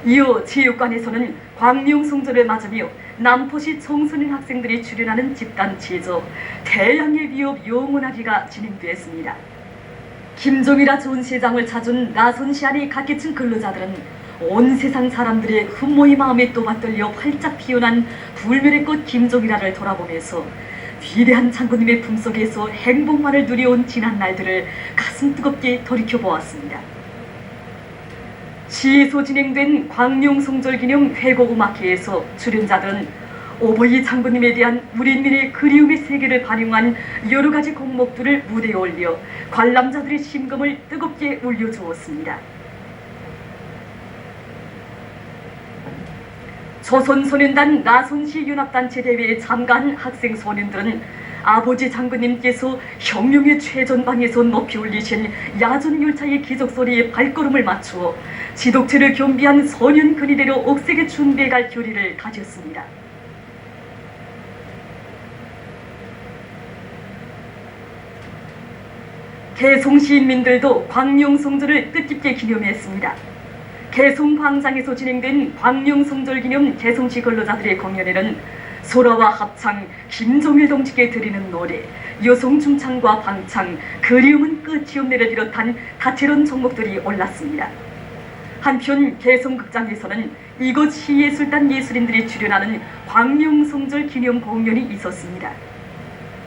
이어 체육관에서는 광명성절을 맞으며 남포시 청소년 학생들이 출연하는 집단 제조 태양의 위협 영원하리가 진행되었습니다. 김종일아 전시장을 찾은 나선시안의 각계층 근로자들은 온 세상 사람들의 흠모의 마음에 또 받들려 활짝 피어난 불멸의 꽃 김종일아를 돌아보면서 위대한 장군님의 품속에서 행복만을 누려온 지난 날들을 가슴 뜨겁게 돌이켜보았습니다. 시에서 진행된 광명성절 기념 회고음악회에서 출연자들은 오보이 장군님에 대한 우리 인민의 그리움의 세계를 반영한 여러 가지 곡목들을 무대에 올려 관람자들의 심금을 뜨겁게 울려주었습니다. 조선소년단 나선시 연합단체 대회에 참가한 학생 소년들은 아버지 장군님께서 혁명의 최전방에서 높이 올리신 야전열차의 기적소리에 발걸음을 맞추어 지독체를 겸비한 소년 근위대로 옥색에 준비해 갈 결의를 가졌습니다. 개송 시민들도 광명성절을 뜻깊게 기념했습니다. 개송광장에서 진행된 광명성절 기념 개송시 근로자들의 공연에는 소라와 합창, 김종일 동지께 드리는 노래, 여성중창과 방창, 그리움은 끝이 없네를 비롯한 다채로운 종목들이 올랐습니다. 한편 개송극장에서는 이곳 시예술단 예술인들이 출연하는 광명성절 기념 공연이 있었습니다.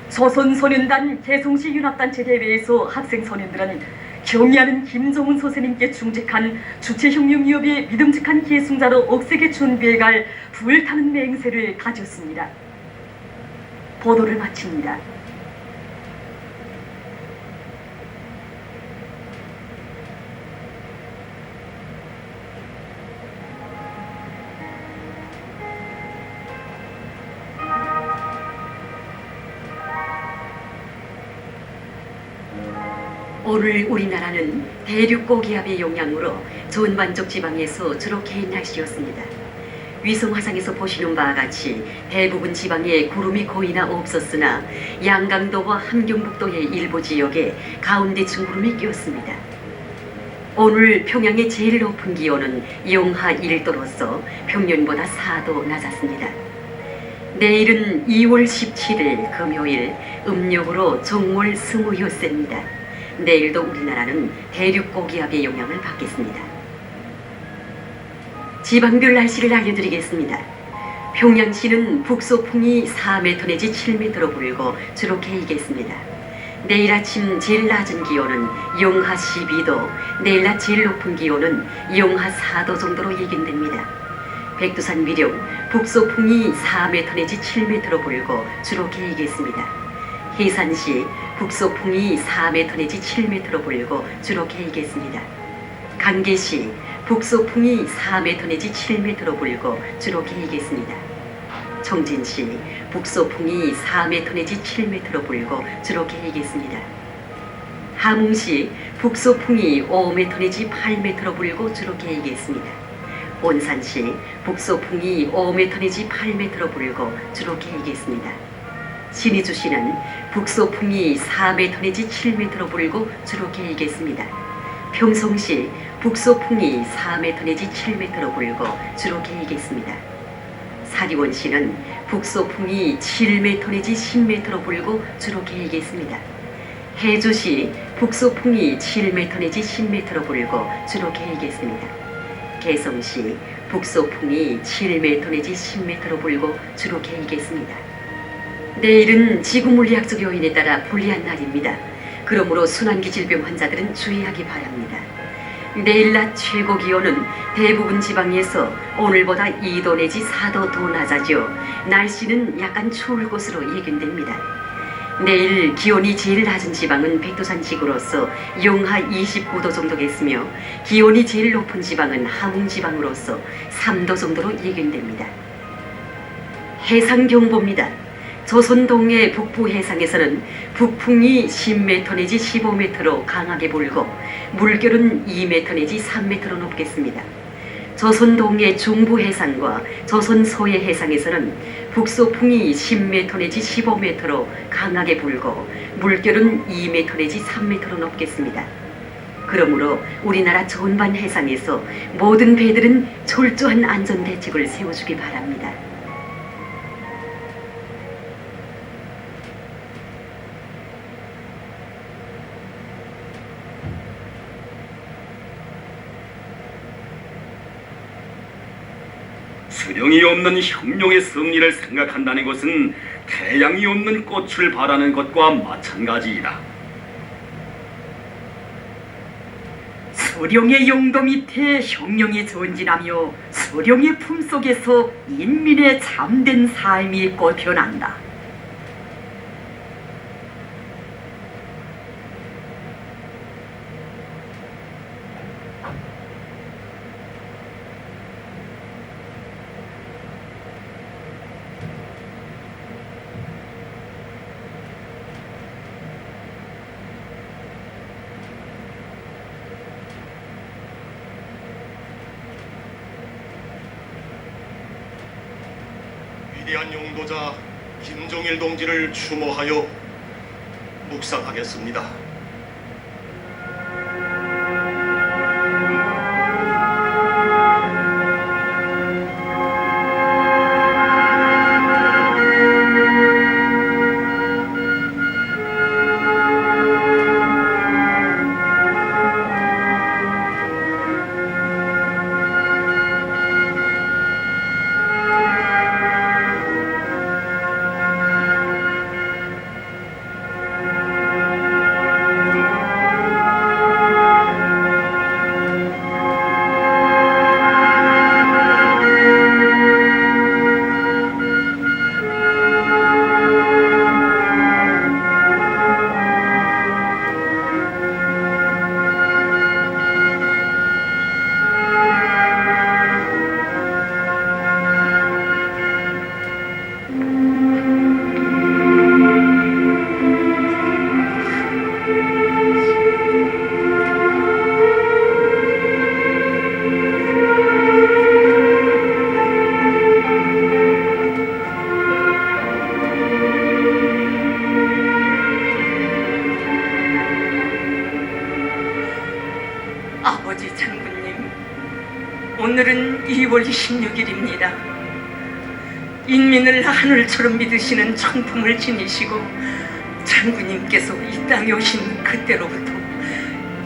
조선소년단 개송시 연합단체 대회에서 학생 소년들은 경의하는 김정은 선생님께 충직한 주체혁명위협의 믿음직한 계승자로 옥색에 준비해갈 불타는 맹세를 가졌습니다. 보도를 마칩니다. 오늘 우리나라는 대륙 고기압의 영향으로 전반적 지방에서 주로 개인 날씨였습니다. 위성화상에서 보시는 바와 같이 대부분 지방에 구름이 거의나 없었으나 양강도와 함경북도의 일부 지역에 가운데층 구름이 끼었습니다. 오늘 평양의 제일 높은 기온은 영하 1도로서 평년보다 4도 낮았습니다. 내일은 2월 17일 금요일 음력으로 정월 스무여째입니다. 내일도 우리나라는 대륙 고기압의 영향을 받겠습니다. 지방별 날씨를 알려드리겠습니다. 평양시는 북소풍이 4m 내지 7m로 불고 주로 개이겠습니다. 내일 아침 제일 낮은 기온은 영하 12도, 내일 낮 제일 높은 기온은 영하 4도 정도로 예견됩니다. 백두산 위령, 북소풍이 4m 내지 7m로 불고 주로 개이겠습니다. 해산시 북소풍이 4m 내지 7m로 불고 주로 개이겠습니다. 강계시 북소풍이 4m 내지 7m로 불고 주로 개이겠습니다. 청진시 북소풍이 4m 내지 7m로 불고 주로 개이겠습니다. 함흥시 북소풍이 5m 내지 8m로 불고 주로 개이겠습니다. 온산시 북소풍이 5m 내지 8m로 불고 주로 개이겠습니다. 신의주시는 북소풍이 4m 내지 7m로 불고 주로 개이겠습니다. 평송시 북소풍이 4m 내지 7m로 불고 주로 개이겠습니다. 사리원시는 북소풍이 7m 내지 10m로 불고 주로 개이겠습니다. 해주시 북소풍이 7m 내지 10m로 불고 주로 개이겠습니다. 개성시 북소풍이 7m 내지 10m로 불고 주로 개이겠습니다. 내일은 지구물리학적 요인에 따라 불리한 날입니다. 그러므로 순환기 질병 환자들은 주의하기 바랍니다. 내일 낮 최고 기온은 대부분 지방에서 오늘보다 2도 내지 4도 더 낮아져 날씨는 약간 추울 것으로 예견됩니다. 내일 기온이 제일 낮은 지방은 백두산 지구로서 영하 29도 정도겠으며 기온이 제일 높은 지방은 함흥 지방으로서 3도 정도로 예견됩니다. 해상경보입니다. 조선 동해 북부 해상에서는 북풍이 10m 내지 15m로 강하게 불고 물결은 2m 내지 3m로 높겠습니다. 조선 동해 중부 해상과 조선 서해 해상에서는 북소풍이 10m 내지 15m로 강하게 불고 물결은 2m 내지 3m로 높겠습니다. 그러므로 우리나라 전반 해상에서 모든 배들은 철저한 안전 대책을 세워주기 바랍니다. 수령이 없는 혁명의 승리를 생각한다는 것은 태양이 없는 꽃을 바라는 것과 마찬가지이다. 수령의 용도 밑에 혁명이 전진하며 수령의 품속에서 인민의 참된 삶이 꽃펴난다. 위대한 용도자 김종일 동지를 추모하여 묵상하겠습니다. 아버지 장군님, 오늘은 2월 26일입니다. 인민을 하늘처럼 믿으시는 천품을 지니시고 장군님께서 이 땅에 오신 그때로부터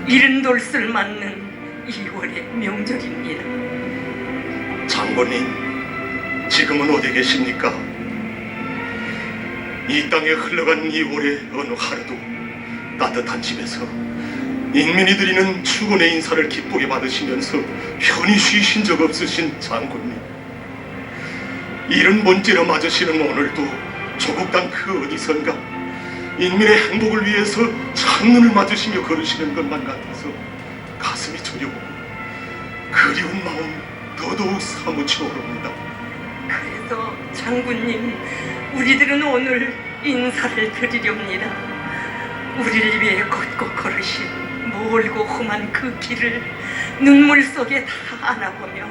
70돌을 맞는 2월의 명절입니다. 장군님, 지금은 어디 계십니까? 이 땅에 흘러간 2월의 어느 하루도 따뜻한 집에서 인민이 드리는 축원의 인사를 기쁘게 받으시면서 편히 쉬신 적 없으신 장군님, 70번째로 맞으시는 오늘도 조국 땅 그 어디선가 인민의 행복을 위해서 창문을 맞으시며 걸으시는 것만 같아서 가슴이 저려오고 그리운 마음 더더욱 사무쳐 오릅니다. 그래서 장군님, 우리들은 오늘 인사를 드리렵니다. 우리를 위해 걷고 걸으신 멀고 험한 그 길을 눈물 속에 다 안아보며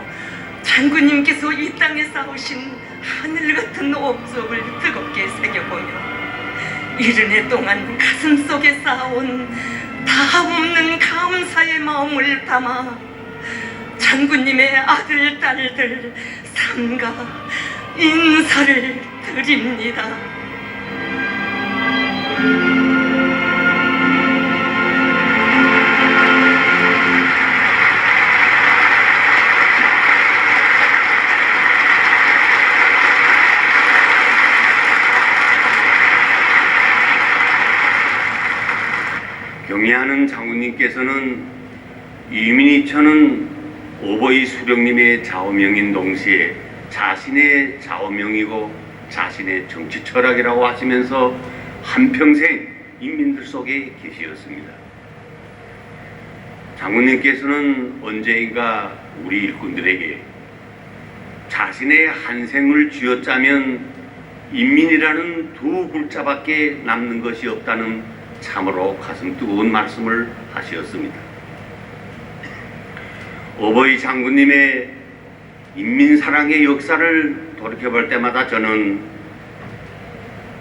장군님께서 이 땅에 쌓으신 하늘 같은 업적을 뜨겁게 새겨보며 이른 해 동안 가슴 속에 쌓아온 다 없는 감사의 마음을 담아 장군님의 아들, 딸들 삼가 인사를 드립니다. 경애하는 장군님께서는 이민희천은 오버이 수령님의 좌우명인 동시에 자신의 좌우명이고 자신의 정치 철학이라고 하시면서 한평생 인민들 속에 계시었습니다. 장군님께서는 언제인가 우리 일꾼들에게 자신의 한 생을 쥐어짜면 인민이라는 두 글자밖에 남는 것이 없다는 참으로 가슴 뜨거운 말씀을 하셨습니다. 오버이 장군님의 인민사랑의 역사를 돌이켜볼 때마다 저는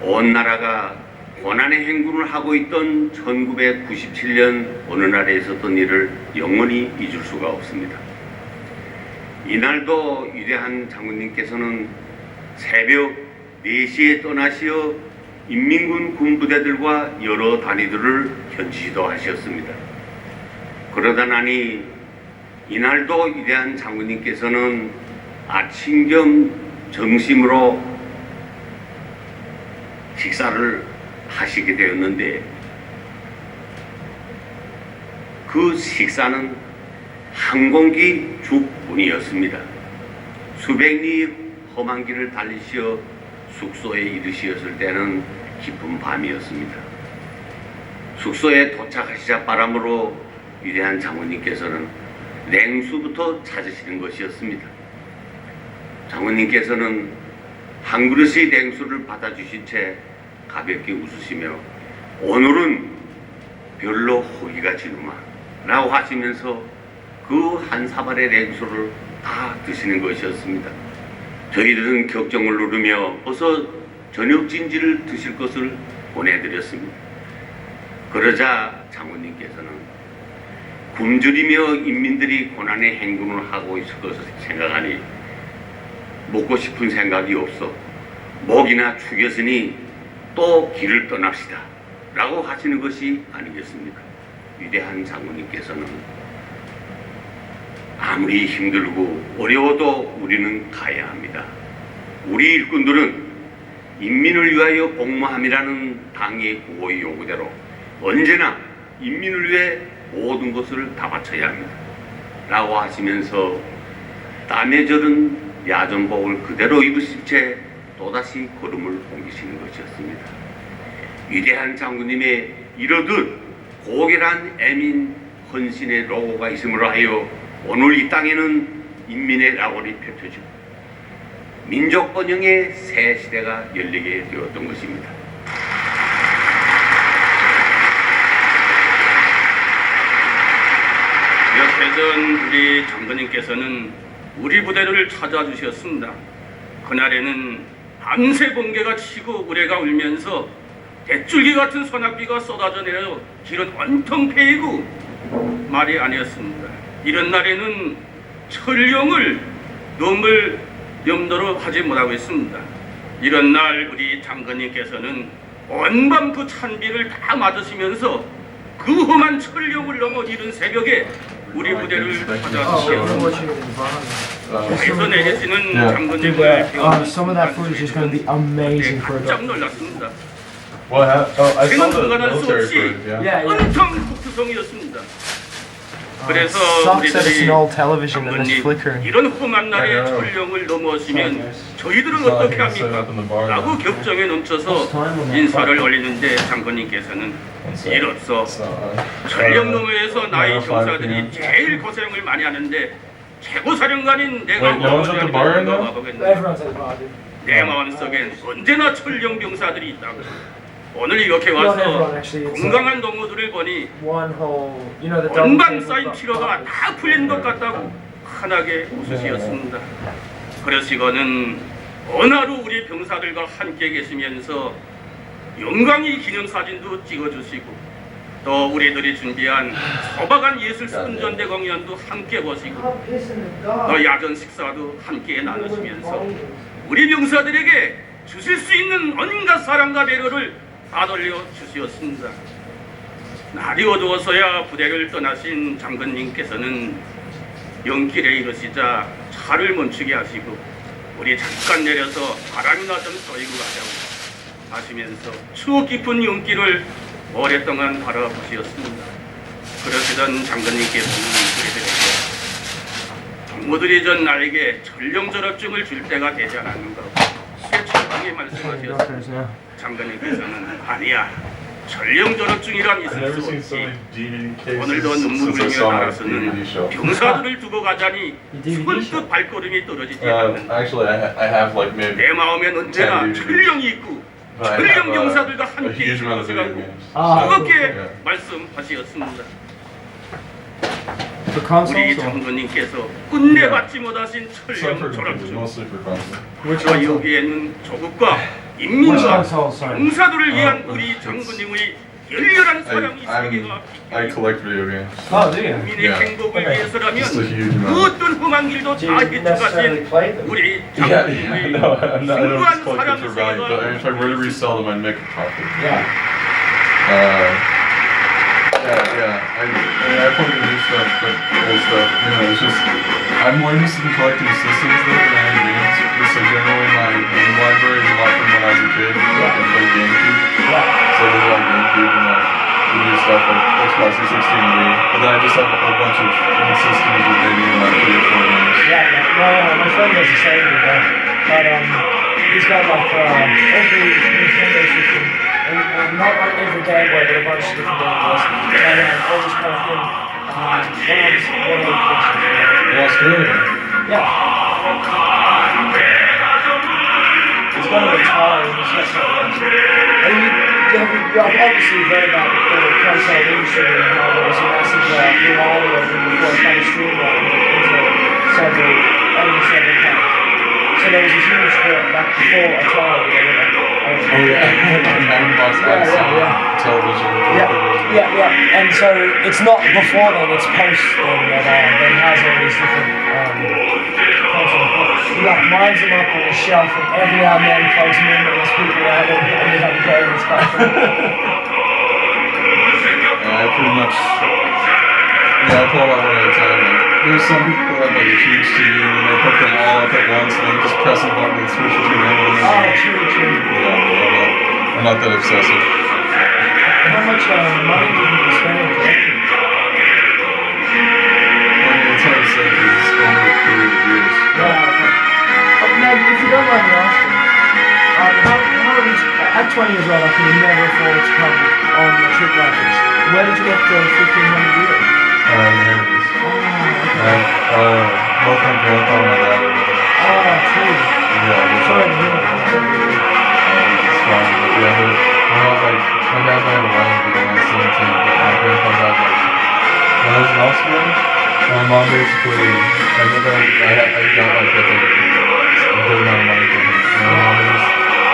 온 나라가 고난의 행군을 하고 있던 1997년 어느 날에 있었던 일을 영원히 잊을 수가 없습니다. 이날도 위대한 장군님께서는 새벽 4시에 떠나시어 인민군 군부대들과 여러 단위들을 견지도 하셨습니다. 그러다 나니 이날도 위대한 장군님께서는 아침 겸 점심으로 식사를 하시게 되었는데 그 식사는 한 공기 죽뿐이었습니다. 수백 리 험한 길을 달리시어 숙소에 이르시었을 때는 깊은 밤이었습니다. 숙소에 도착하시자 바람으로 위대한 장군님께서는 냉수부터 찾으시는 것이었습니다. 장군님께서는 한 그릇의 냉수를 받아주신 채 가볍게 웃으시며 오늘은 별로 호기가 지누마 라고 하시면서 그 한 사발의 냉수를 다 드시는 것이었습니다. 저희들은 격정을 누르며 어서 저녁 진지를 드실 것을 보내드렸습니다. 그러자 장군님께서는 굶주리며 인민들이 고난의 행군을 하고 있을 것을 생각하니 먹고 싶은 생각이 없어 목이나 죽였으니 또 길을 떠납시다 라고 하시는 것이 아니겠습니까? 위대한 장군님께서는 아무리 힘들고 어려워도 우리는 가야 합니다. 우리 일꾼들은 인민을 위하여 복무함이라는 당의 구호의 요구대로 언제나 인민을 위해 모든 것을 다 바쳐야 합니다 라고 하시면서 땀에 절은 야전복을 그대로 입으신 채 또다시 걸음을 옮기시는 것이었습니다. 위대한 장군님의 이러듯 고결한 애민 헌신의 로고가 있음으로 하여 오늘 이 땅에는 인민의 낙원이 펼쳐지고 민족 번영의 새 시대가 열리게 되었던 것입니다. 몇 해 전 우리 장군님께서는 우리 부대를 찾아주셨습니다. 그날에는 밤새 번개가 치고 우레가 울면서 대줄기 같은 소낙비가 쏟아져 내려 길은 온통 패이고 말이 아니었습니다. 이런 날에는 철령을 넘을 염도로 하지 못하고 있습니다. 이런 날 우리 장군님께서는 온밤 그 찬비를 다 맞으시면서 그 험한 철령을 넘어 이른 새벽에 우리 부대를 찾아주셨습니다. 에서 내리시는 장군님을 some of that footage is going to be amazing for a 깜짝 놀랐습니다. I saw 생은 the 불가능할 수 military 없이 footage, yeah. 엄청 북투성이었습니다. 그래서 Sucks that it's an 우리들이 old television and it's 장군님 flickering. 이런 험한 날에 I know. 전령을 넘어오시면 Yes. 저희들은 Saw 어떻게 him set up in the bar 합니까? 라고 now. 격정에 넘쳐서 인사를 올리는데 장군님께서는 이로써 전령 너머에서 나의 병사들이 제일 고생을 많이 하는데 최고사령관인 내가 Wait, no one's at the bar now? Everyone's at the bar, dude. 내 마음속엔 언제나 철령 병사들이 있다고. 오늘 이렇게 Not 와서 everyone, actually. It's 건강한 동무들을 보니 one whole, you know, the double 원반 table 쌓인 bucket. 피로가 다 풀린 것 같다고 환하게 웃으시었습니다. 그러시고는 어느 하루 우리 병사들과 함께 계시면서 영광의 기념사진도 찍어주시고 또 우리들이 준비한 소박한 예술 선전대 공연도 함께 보시고 또 야전 식사도 함께 나누시면서 우리 병사들에게 주실 수 있는 온갖 사랑과 배려를 다돌려 주시었습니다. 날이 어두워서야 부대를 떠나신 장군님께서는 연길에 이르시자 차를 멈추게 하시고 우리 잠깐 내려서 바람이나 좀 쏘이고 가자고 하시면서 추억 깊은 연길을 오랫동안 바라보시었습니다. 그러시던 장군님께서는 우리들에게 동무들이 전 나에게 전령 졸업증을 줄 때가 되지 않았는가 최초방에 말씀하셨습니다. 장군님께서는 아니야 전령 졸업증이란 있을 I've never 수 seen 없지. so many DVD cases 오늘도 눈물을 since I 흘리며 saw my 나가서는 DVD show. 병사들을 두고 가자니 손끝 발걸음이 떨어지지 않는다. Actually, I have like maybe 내 마음엔 언제나 10 DVDs. 전령이 있고 But I have 전령 병사들과 a 함께 huge amount of video 있으라고 games. 뜨겁게 Yeah. 말씀하시었습니다. For 우리 consoles or 장군님께서 끝내받지 못하신 Some 전령 for computers, 졸업증 mostly for console. which 저 console? 여기에는 조국과 Which 인민과 console, sorry? 병사들을 위한 Oh, 우리 it's- 장군님의 열렬한 사랑이 세계가 I collect video games. Oh, do you? 국민의 Yeah. 행복을 Okay. 위해서라면 Just a huge 그 amount. 어떤 험한 길도 Do 다 you necessarily 헤쳐가신 play them? 우리 Yeah, 장군님의 no, I don't 숭고한 just collect 사랑 it for value, but if I were to resell them, I'd make a profit. Yeah. I play the new stuff, but old stuff. You know, it's just I'm more interested in collecting systems though than I am games. Just so generally, my game library is a lot from when I was a kid. Like I played GameCube, so there's a lot of GameCube and the new stuff like Xbox 360 and Wii. But then I just have a whole bunch of systems with maybe like 3 or 4 games. My friend does the same with that. But he's got like every Nintendo system, and not like every Game Boy, but a bunch of different Game Boys, and all this kind of thing. One of the In Australia. yeah. He's got a guitar and he's got something else. And you've obviously read about the console industry and how there was a massive revival of them before it kind of streamlined into several packs. So there was a huge split back before Atari. Oh yeah, Box television. Yeah. And so it's not before then, it's post then that has all these different consoles. Like lines them up on a shelf and every now and then plugs them in and there's people out there and you have a go and stuff. I pretty much, I pull them out one at a time. Like, there's some people who have like a huge TV and they put them all up at once and they just press a button and switch between them. True. Yeah, I'm not that obsessive. How much money do you spend on collecting? I mean, it's hard to say because it's over a period of years. Now, if you don't mind me asking, how is, at 20 years old, I could have never afforded to come on a trip like this. Where did you get the 1,500 euros? Inheritance. Both my grandpa and my dad are with it. True. Yeah, it's Sorry like, to hear that. it's fine, but yeah, we're not like, my dad died of lung when I was 17, but my grandpa died like, when I was in Austria, my mom basically, I got like a good amount of money from him. And my mom was just,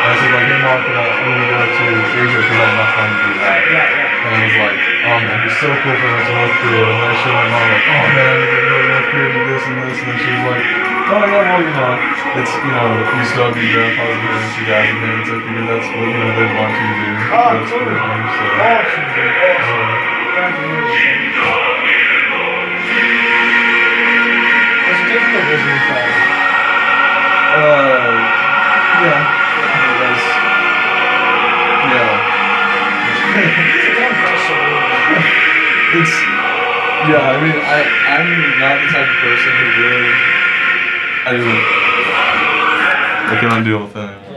I said like, hey mom, can we go to Asia because I have enough time to do that. And I was like, oh man, it'd be so cool for us to North Korea. And then I showed my mom like, oh man, we're gonna go to North Korea do this and this. And then she was like, oh yeah, well, it's, you still have your grandpa's parents, your dad's parents, I figured that's what, they want you to do. That's totally. for them, so. Awesome, dude. Awesome. Glad to hear this. Was it difficult visiting family? Yeah. It was, yeah. It's a damn question. It's, Yeah, I mean, I'm not the type of person who really. I mean, what can I do with that?